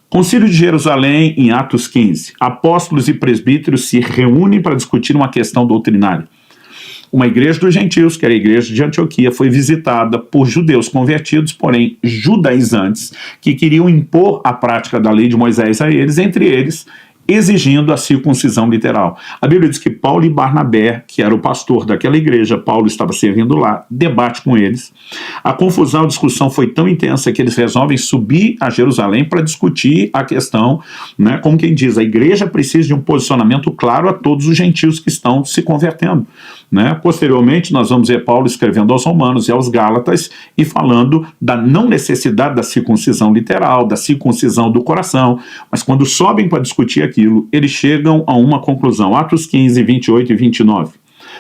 Concílio de Jerusalém, em Atos 15. Apóstolos e presbíteros se reúnem para discutir uma questão doutrinária. Uma igreja dos gentios, que era a igreja de Antioquia, foi visitada por judeus convertidos, porém judaizantes, que queriam impor a prática da lei de Moisés a eles, entre eles exigindo a circuncisão literal. A Bíblia diz que Paulo e Barnabé, que era o pastor daquela igreja, Paulo estava servindo lá, debate com eles. A confusão, a discussão foi tão intensa que eles resolvem subir a Jerusalém para discutir a questão, né, como quem diz, a igreja precisa de um posicionamento claro a todos os gentios que estão se convertendo. né? Posteriormente, nós vamos ver Paulo escrevendo aos Romanos e aos Gálatas e falando da não necessidade da circuncisão literal, da circuncisão do coração, mas quando sobem para discutir aquilo, eles chegam a uma conclusão. Atos 15, 28 e 29.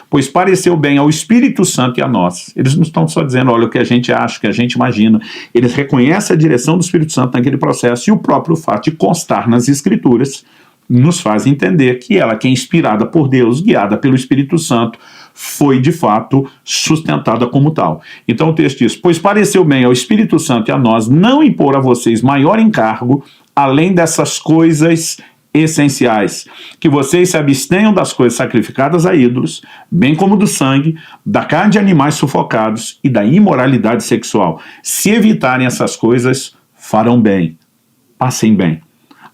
Pois pareceu bem ao Espírito Santo e a nós. Eles não estão só dizendo, olha, o que a gente acha, o que a gente imagina. Eles reconhecem a direção do Espírito Santo naquele processo e o próprio fato de constar nas Escrituras nos faz entender que ela, que é inspirada por Deus, guiada pelo Espírito Santo, foi de fato sustentada como tal. Então o texto diz, pois pareceu bem ao Espírito Santo e a nós não impor a vocês maior encargo, além dessas coisas essenciais, que vocês se abstenham das coisas sacrificadas a ídolos, bem como do sangue, da carne de animais sufocados e da imoralidade sexual. Se evitarem essas coisas, farão bem, passem bem.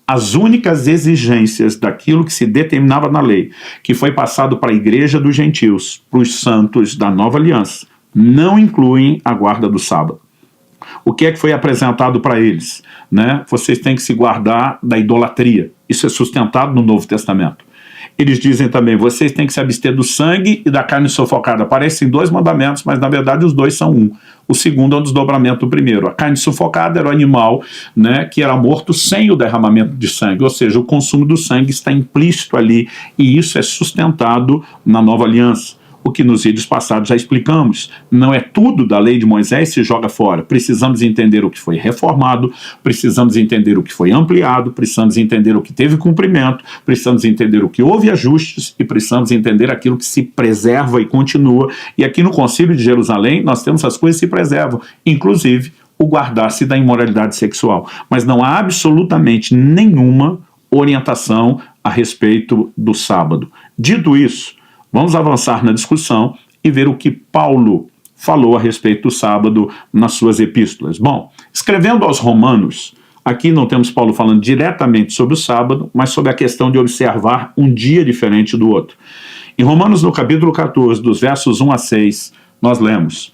As únicas exigências daquilo que se determinava na lei, que foi passado para a igreja dos gentios, para os santos da nova aliança, não incluem a guarda do sábado. O que é que foi apresentado para eles? Né? Vocês têm que se guardar da idolatria. Isso é sustentado no Novo Testamento. Eles dizem também, vocês têm que se abster do sangue e da carne sufocada. Parecem dois mandamentos, mas na verdade os dois são um. O segundo é um desdobramento do primeiro. A carne sufocada era o animal, né, que era morto sem o derramamento de sangue, ou seja, o consumo do sangue está implícito ali, e isso é sustentado na nova aliança. O que nos vídeos passados já explicamos. Não é tudo da lei de Moisés se joga fora. Precisamos entender o que foi reformado, precisamos entender o que foi ampliado, precisamos entender o que teve cumprimento, precisamos entender o que houve ajustes e precisamos entender aquilo que se preserva e continua. E aqui no Concílio de Jerusalém nós temos as coisas que se preservam, inclusive o guardar-se da imoralidade sexual. Mas não há absolutamente nenhuma orientação a respeito do sábado. Dito isso, vamos avançar na discussão e ver o que Paulo falou a respeito do sábado nas suas epístolas. Bom, escrevendo aos Romanos, aqui não temos Paulo falando diretamente sobre o sábado, mas sobre a questão de observar um dia diferente do outro. Em Romanos, no capítulo 14, dos versos 1 a 6, nós lemos: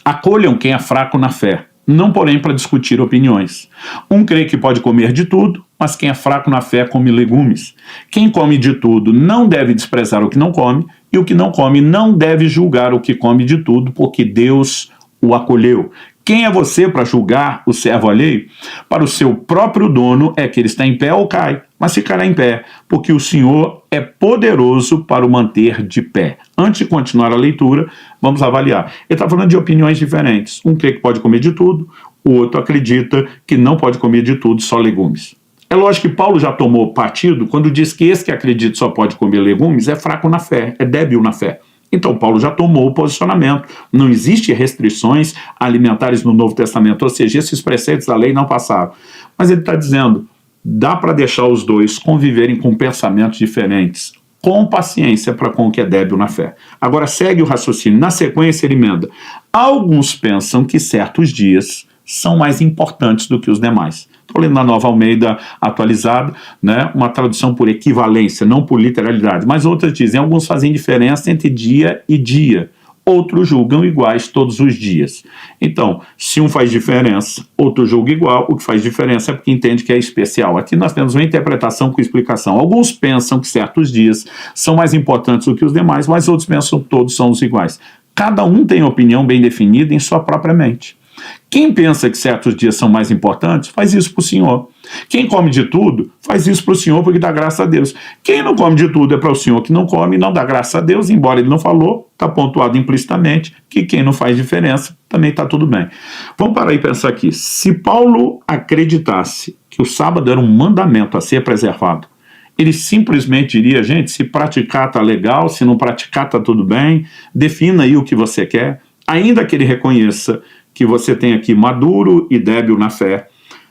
acolham quem é fraco na fé, não porém para discutir opiniões. Um crê que pode comer de tudo, mas quem é fraco na fé come legumes. Quem come de tudo não deve desprezar o que não come, e o que não come não deve julgar o que come de tudo, porque Deus o acolheu. Quem é você para julgar o servo alheio? Para o seu próprio dono é que ele está em pé ou cai, mas ficará em pé, porque o Senhor é poderoso para o manter de pé. Antes de continuar a leitura, vamos avaliar. Ele está falando de opiniões diferentes. Um crê que pode comer de tudo, o outro acredita que não pode comer de tudo, só legumes. É lógico que Paulo já tomou partido quando diz que esse que acredita só pode comer legumes é fraco na fé, é débil na fé. Então Paulo já tomou o posicionamento. Não existe restrições alimentares no Novo Testamento, ou seja, esses preceitos da lei não passaram. Mas ele está dizendo, dá para deixar os dois conviverem com pensamentos diferentes, com paciência para com o que é débil na fé. Agora segue o raciocínio. Na sequência ele emenda: alguns pensam que certos dias são mais importantes do que os demais. Estou lendo na Nova Almeida atualizada, né, uma tradução por equivalência, não por literalidade, mas outras dizem, alguns fazem diferença entre dia e dia, outros julgam iguais todos os dias. Então, se um faz diferença, outro julga igual, o que faz diferença é porque entende que é especial. Aqui nós temos uma interpretação com explicação. Alguns pensam que certos dias são mais importantes do que os demais, mas outros pensam que todos são os iguais. Cada um tem opinião bem definida em sua própria mente. Quem pensa que certos dias são mais importantes, faz isso para o Senhor. Quem come de tudo, faz isso para o Senhor porque dá graça a Deus. Quem não come de tudo é para o Senhor que não come e não dá graça a Deus, embora ele não falou, está pontuado implicitamente que quem não faz diferença também está tudo bem. Vamos parar e pensar aqui. Se Paulo acreditasse que o sábado era um mandamento a ser preservado, ele simplesmente diria, gente, se praticar está legal, se não praticar está tudo bem, defina aí o que você quer, ainda que ele reconheça que você tem aqui maduro e débil na fé,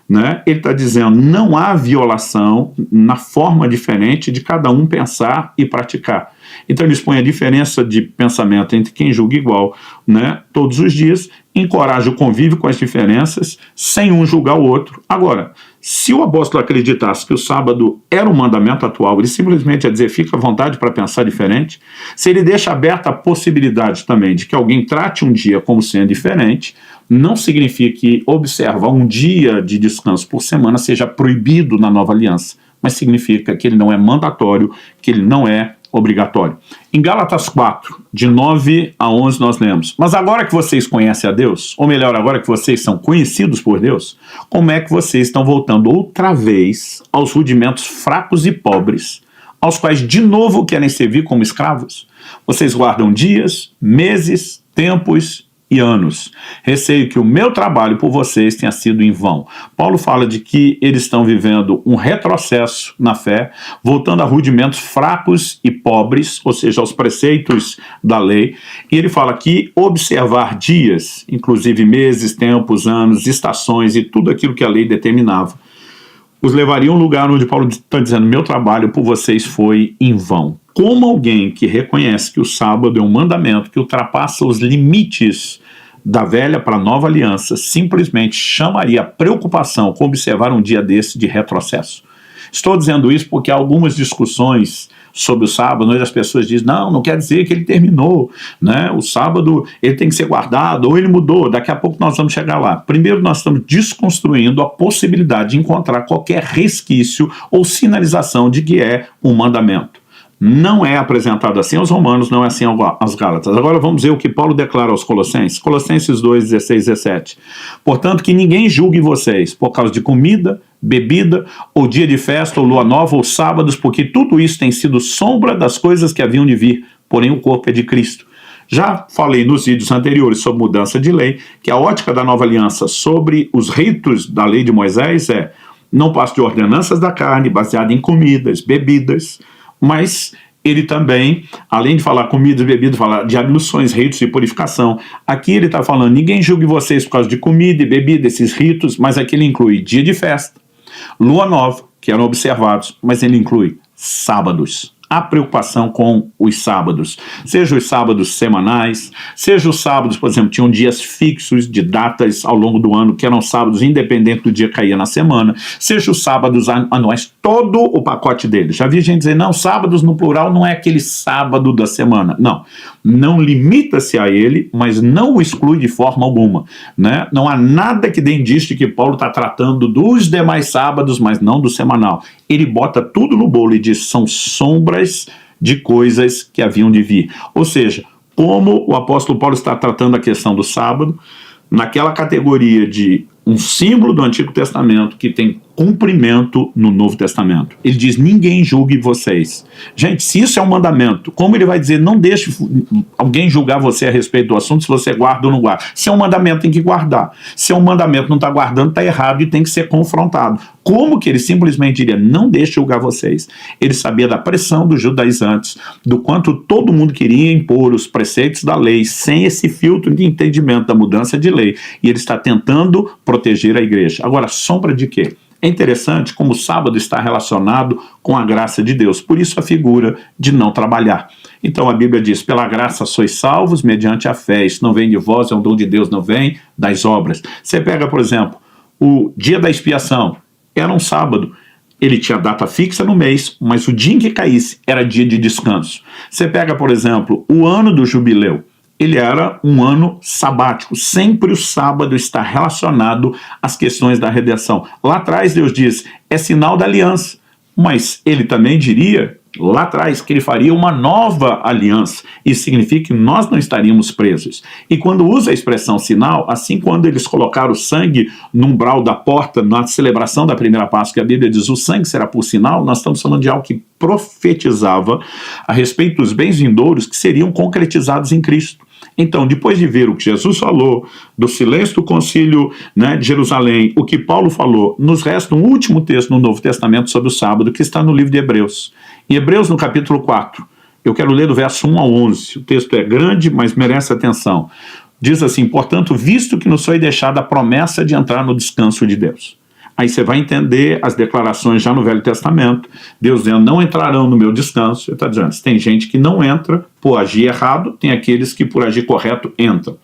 né? Ele está dizendo, não há violação na forma diferente de cada um pensar e praticar. Então ele expõe a diferença de pensamento entre quem julga igual, né, todos os dias, encoraja o convívio com as diferenças, sem um julgar o outro. Agora, se o apóstolo acreditasse que o sábado era um mandamento atual, ele simplesmente ia dizer, fica à vontade para pensar diferente. Se ele deixa aberta a possibilidade também de que alguém trate um dia como sendo diferente, não significa que observar um dia de descanso por semana seja proibido na nova aliança, mas significa que ele não é mandatório, que ele não é obrigatório. Em Gálatas 4, de 9 a 11 nós lemos: mas agora que vocês conhecem a Deus, ou melhor, agora que vocês são conhecidos por Deus, como é que vocês estão voltando outra vez aos rudimentos fracos e pobres, aos quais de novo querem servir como escravos? Vocês guardam dias, meses, tempos e anos. Receio que o meu trabalho por vocês tenha sido em vão. Paulo fala de que eles estão vivendo um retrocesso na fé, voltando a rudimentos fracos e pobres, ou seja, aos preceitos da lei. E ele fala que observar dias, inclusive meses, tempos, anos, estações e tudo aquilo que a lei determinava, os levaria a um lugar onde Paulo está dizendo: meu trabalho por vocês foi em vão. Como alguém que reconhece que o sábado é um mandamento que ultrapassa os limites da velha para a nova aliança, simplesmente chamaria a preocupação com observar um dia desse de retrocesso? Estou dizendo isso porque há algumas discussões sobre o sábado, onde as pessoas dizem: não quer dizer que ele terminou, né? O sábado ele tem que ser guardado, ou ele mudou. Daqui a pouco nós vamos chegar lá. Primeiro, nós estamos desconstruindo a possibilidade de encontrar qualquer resquício ou sinalização de que é um mandamento. Não é apresentado assim aos romanos, não é assim aos gálatas. Agora vamos ver o que Paulo declara aos colossenses. Colossenses 2, 16 e 17. Portanto, que ninguém julgue vocês por causa de comida, bebida, ou dia de festa, ou lua nova, ou sábados, porque tudo isso tem sido sombra das coisas que haviam de vir, porém o corpo é de Cristo. Já falei nos vídeos anteriores sobre mudança de lei, que a ótica da nova aliança sobre os ritos da lei de Moisés é: não passe de ordenanças da carne, baseada em comidas, bebidas, mas ele também, além de falar comida e bebida, fala de abluções, ritos de purificação. Aqui ele está falando: ninguém julgue vocês por causa de comida e bebida, esses ritos, mas aqui ele inclui dia de festa, lua nova, que eram observados, mas ele inclui sábados. Há preocupação com os sábados, seja os sábados semanais, seja os sábados, por exemplo, tinham dias fixos de datas ao longo do ano, que eram sábados independente do dia que caía na semana, seja os sábados anuais, todo o pacote deles. Já vi gente dizer: não, sábados no plural não é aquele sábado da semana. Não limita-se a ele, mas não o exclui de forma alguma, né? Não há nada que dê indício de que Paulo está tratando dos demais sábados, mas não do semanal. Ele bota tudo no bolo e diz: são sombras de coisas que haviam de vir. Ou seja, como o apóstolo Paulo está tratando a questão do sábado, naquela categoria de um símbolo do Antigo Testamento que tem cumprimento no Novo Testamento. Ele diz: ninguém julgue vocês. Gente, se isso é um mandamento, como ele vai dizer: não deixe alguém julgar você a respeito do assunto se você guarda ou não guarda? Se é um mandamento, tem que guardar. Se é um mandamento, não está guardando, está errado e tem que ser confrontado. Como que ele simplesmente diria: não deixe julgar vocês? Ele sabia da pressão dos judaizantes, do quanto todo mundo queria impor os preceitos da lei sem esse filtro de entendimento da mudança de lei, e ele está tentando proteger a igreja. Agora, sombra de quê? É interessante como o sábado está relacionado com a graça de Deus, por isso a figura de não trabalhar. Então a Bíblia diz: pela graça sois salvos mediante a fé, isso não vem de vós, é um dom de Deus, não vem das obras. Você pega, por exemplo, o dia da expiação, era um sábado, ele tinha data fixa no mês, mas o dia em que caísse era dia de descanso. Você pega, por exemplo, o ano do jubileu, ele era um ano sabático. Sempre o sábado está relacionado às questões da redenção. Lá atrás Deus diz: é sinal da aliança. Mas ele também diria, lá atrás, que ele faria uma nova aliança. Isso significa que nós não estaríamos presos. E quando usa a expressão sinal, assim quando eles colocaram o sangue no umbral da porta, na celebração da primeira Páscoa, que a Bíblia diz: o sangue será por sinal, nós estamos falando de algo que profetizava a respeito dos bens vindouros que seriam concretizados em Cristo. Então, depois de ver o que Jesus falou, do silêncio do concílio, né, de Jerusalém, o que Paulo falou, nos resta um último texto no Novo Testamento sobre o sábado, que está no livro de Hebreus. Em Hebreus, no capítulo 4, eu quero ler do verso 1 ao 11. O texto é grande, mas merece atenção. Diz assim: portanto, visto que nos foi deixada a promessa de entrar no descanso de Deus. Aí você vai entender as declarações já no Velho Testamento, Deus dizendo: não entrarão no meu descanso. Ele está dizendo: tem gente que não entra por agir errado, tem aqueles que por agir correto entram.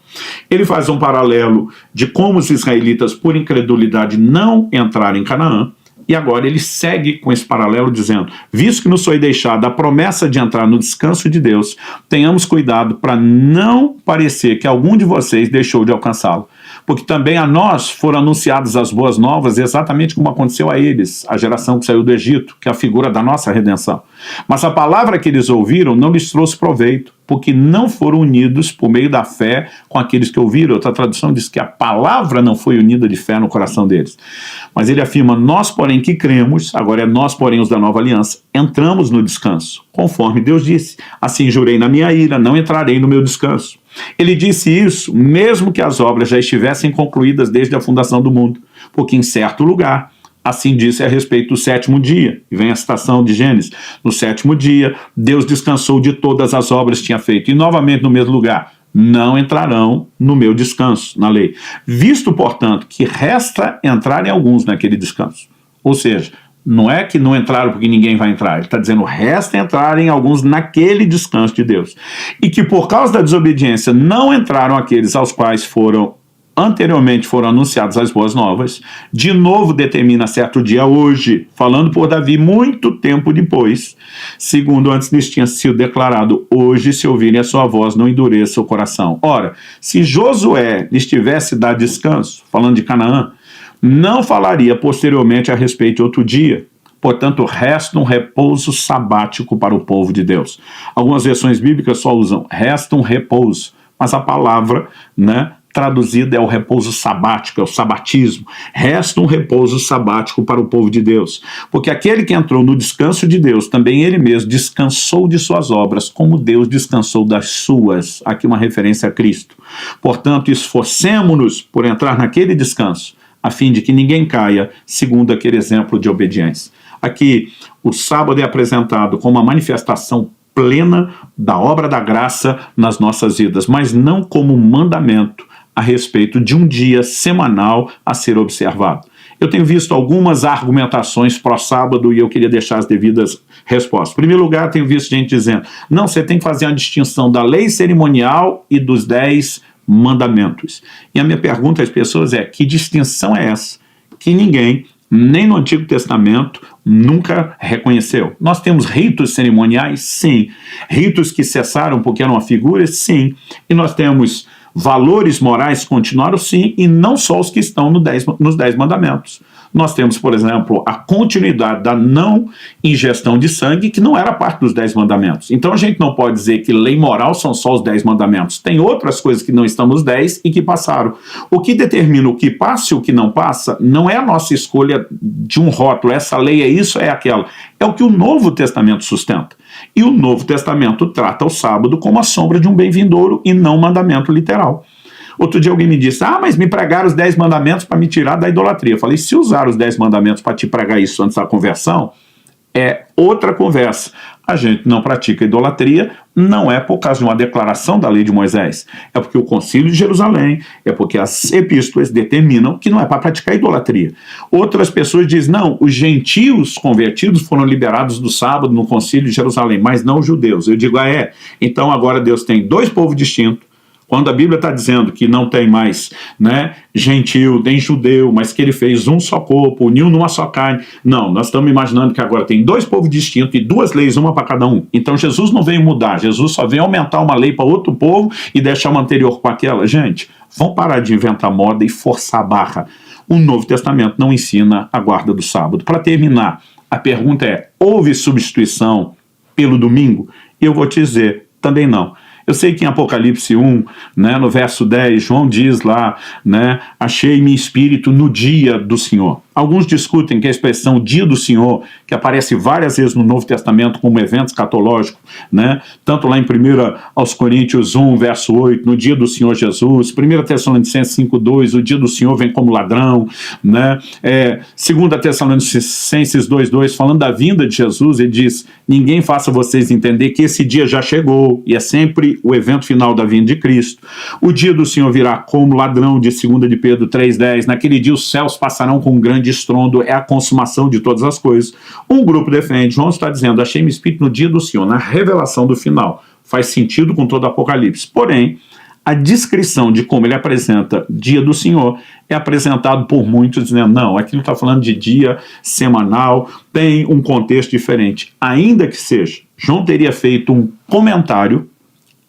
Ele faz um paralelo de como os israelitas, por incredulidade, não entraram em Canaã, e agora ele segue com esse paralelo dizendo: visto que nos foi deixada a promessa de entrar no descanso de Deus, tenhamos cuidado para não parecer que algum de vocês deixou de alcançá-lo. porque também a nós foram anunciadas as boas novas, exatamente como aconteceu a eles, a geração que saiu do Egito, que é a figura da nossa redenção. Mas a palavra que eles ouviram não lhes trouxe proveito, porque não foram unidos por meio da fé com aqueles que ouviram. Outra tradução diz que a palavra não foi unida de fé no coração deles. Mas ele afirma, nós porém que cremos, agora é nós porém os da nova aliança, entramos no descanso, conforme Deus disse, assim jurei na minha ira, não entrarei no meu descanso. Ele disse isso, mesmo que as obras já estivessem concluídas desde a fundação do mundo, porque em certo lugar, assim disse a respeito do sétimo dia, e vem a citação de Gênesis, no sétimo dia, Deus descansou de todas as obras que tinha feito, e novamente no mesmo lugar, não entrarão no meu descanso, na lei. Visto, portanto, que resta entrarem alguns naquele descanso, ou seja, não é que não entraram porque ninguém vai entrar, ele está dizendo resta entrarem alguns naquele descanso de Deus, e que por causa da desobediência não entraram aqueles aos quais anteriormente foram anunciadas as boas novas, de novo determina certo dia hoje, falando por Davi muito tempo depois, segundo antes lhes tinha sido declarado, hoje se ouvirem a sua voz não endureça o coração. Ora, se Josué lhes tivesse dado descanso, falando de Canaã, não falaria posteriormente a respeito de outro dia. Portanto, resta um repouso sabático para o povo de Deus. Algumas versões bíblicas só usam resta um repouso, mas a palavra, traduzida é o repouso sabático, é o sabatismo. Resta um repouso sabático para o povo de Deus. Porque aquele que entrou no descanso de Deus, também ele mesmo descansou de suas obras, como Deus descansou das suas. Aqui uma referência a Cristo. Portanto, esforcemo-nos por entrar naquele descanso, a fim de que ninguém caia, segundo aquele exemplo de obediência. Aqui, o sábado é apresentado como uma manifestação plena da obra da graça nas nossas vidas, mas não como um mandamento a respeito de um dia semanal a ser observado. Eu tenho visto algumas argumentações pró-sábado e eu queria deixar as devidas respostas. Em primeiro lugar, tenho visto gente dizendo, não, você tem que fazer uma distinção da lei cerimonial e dos 10 mandamentos. E a minha pergunta às pessoas é, que distinção é essa? Que ninguém, nem no Antigo Testamento, nunca reconheceu. Nós temos ritos cerimoniais? Sim. Ritos que cessaram porque eram uma figura? Sim. E nós temos valores morais que continuaram? Sim. E não só os que estão nos 10 mandamentos. Nós temos, por exemplo, a continuidade da não ingestão de sangue, que não era parte dos 10 mandamentos. Então a gente não pode dizer que lei moral são só os 10 mandamentos. Tem outras coisas que não estão nos 10 e que passaram. O que determina o que passa e o que não passa não é a nossa escolha de um rótulo, essa lei é isso, é aquela. É o que o Novo Testamento sustenta. E o Novo Testamento trata o sábado como a sombra de um bem vindouro e não um mandamento literal. Outro dia alguém me disse, mas me pregaram os 10 mandamentos para me tirar da idolatria. Eu falei, se usar os 10 mandamentos para te pregar isso antes da conversão, é outra conversa. A gente não pratica idolatria, não é por causa de uma declaração da lei de Moisés, é porque o Concílio de Jerusalém, é porque as epístolas determinam que não é para praticar idolatria. Outras pessoas dizem, não, os gentios convertidos foram liberados do sábado no Concílio de Jerusalém, mas não os judeus. Eu digo, então agora Deus tem 2 povos distintos. Quando a Bíblia está dizendo que não tem mais gentil, nem judeu, mas que ele fez um só corpo, uniu numa só carne. Não, nós estamos imaginando que agora tem 2 povos distintos e 2 leis, uma para cada um. Então Jesus não veio mudar, Jesus só veio aumentar uma lei para outro povo e deixar uma anterior com aquela. Gente, vamos parar de inventar moda e forçar a barra. O Novo Testamento não ensina a guarda do sábado. Para terminar, a pergunta é, houve substituição pelo domingo? Eu vou te dizer, também não. Eu sei que em Apocalipse 1, no verso 10, João diz lá, achei-me espírito no dia do Senhor. Alguns discutem que a expressão dia do Senhor, que aparece várias vezes no Novo Testamento como evento escatológico, tanto lá em 1 aos Coríntios 1, verso 8, no dia do Senhor Jesus, 1 Tessalonicenses 5, 2, o dia do Senhor vem como ladrão, 2 Tessalonicenses 2, 2, falando da vinda de Jesus, ele diz, ninguém faça vocês entender que esse dia já chegou, e é sempre o evento final da vinda de Cristo. O dia do Senhor virá como ladrão, de 2 de Pedro 3, 10, naquele dia os céus passarão com um grande estrondo, é a consumação de todas as coisas. Um grupo defende, João está dizendo, achei-me espírito no dia do Senhor, na revelação do final. Faz sentido com todo o Apocalipse. Porém, a descrição de como ele apresenta dia do Senhor é apresentado por muitos dizendo, não, aquilo está falando de dia semanal, tem um contexto diferente. Ainda que seja, João teria feito um comentário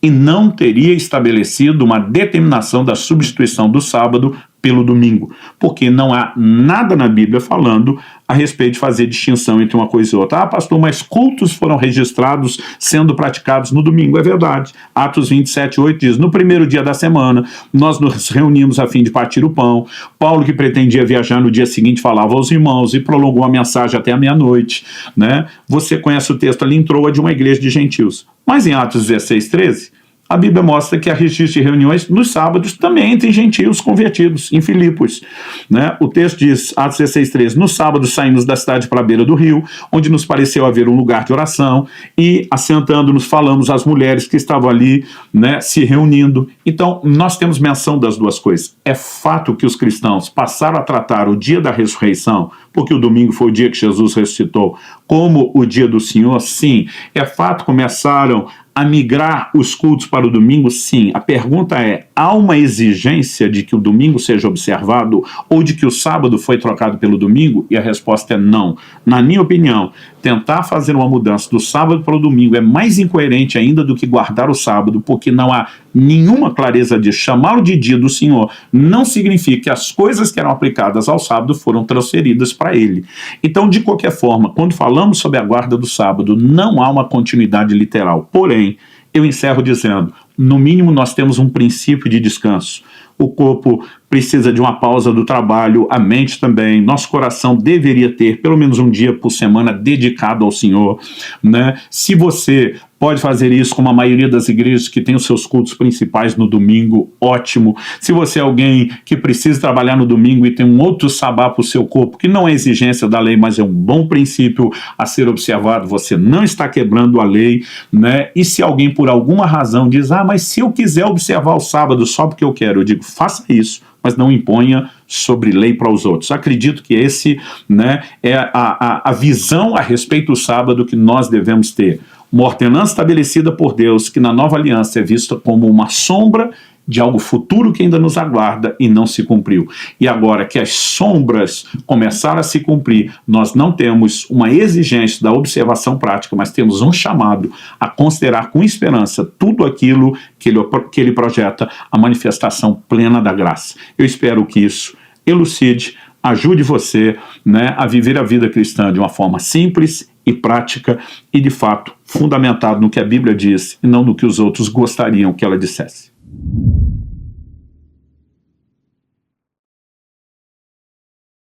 e não teria estabelecido uma determinação da substituição do sábado pelo domingo, porque não há nada na Bíblia falando a respeito de fazer distinção entre uma coisa e outra. Ah, pastor, mas cultos foram registrados sendo praticados no domingo. É verdade. Atos 27:8 diz, no primeiro dia da semana, nós nos reunimos a fim de partir o pão. Paulo, que pretendia viajar no dia seguinte, falava aos irmãos e prolongou a mensagem até a meia-noite, né? Você conhece o texto ali, entrou de uma igreja de gentios. Mas em Atos 16:13, a Bíblia mostra que há registro de reuniões nos sábados também entre gentios convertidos, em Filipos, né? O texto diz, Atos 16:13, no sábado saímos da cidade para a beira do rio, onde nos pareceu haver um lugar de oração, e assentando-nos falamos às mulheres que estavam ali, né, se reunindo. Então, nós temos menção das duas coisas. É fato que os cristãos passaram a tratar o dia da ressurreição, porque o domingo foi o dia que Jesus ressuscitou, como o dia do Senhor, sim. É fato, começaram a migrar os cultos para o domingo, sim. A pergunta é, há uma exigência de que o domingo seja observado ou de que o sábado foi trocado pelo domingo? E a resposta é não. Na minha opinião, tentar fazer uma mudança do sábado para o domingo é mais incoerente ainda do que guardar o sábado, porque não há nenhuma clareza de chamá-lo de dia do Senhor não significa que as coisas que eram aplicadas ao sábado foram transferidas para ele. Então, de qualquer forma, quando falamos sobre a guarda do sábado, não há uma continuidade literal. Porém, eu encerro dizendo, no mínimo nós temos um princípio de descanso. O corpo precisa de uma pausa do trabalho, a mente também, nosso coração deveria ter pelo menos um dia por semana dedicado ao Senhor, né? Se você pode fazer isso como a maioria das igrejas que tem os seus cultos principais no domingo, ótimo. Se você é alguém que precisa trabalhar no domingo e tem um outro sabá para o seu corpo, que não é exigência da lei, mas é um bom princípio a ser observado, você não está quebrando a lei, né? E se alguém por alguma razão diz, ah, mas se eu quiser observar o sábado só porque eu quero, eu digo, faça isso, mas não imponha sobre lei para os outros. Acredito que esse, né, é a visão a respeito do sábado que nós devemos ter. Uma ordenança estabelecida por Deus, que na nova aliança é vista como uma sombra de algo futuro que ainda nos aguarda e não se cumpriu. E agora que as sombras começaram a se cumprir, nós não temos uma exigência da observação prática, mas temos um chamado a considerar com esperança tudo aquilo que ele projeta, a manifestação plena da graça. Eu espero que isso elucide, ajude você, né, a viver a vida cristã de uma forma simples e prática e, de fato, fundamentado no que a Bíblia diz e não no que os outros gostariam que ela dissesse.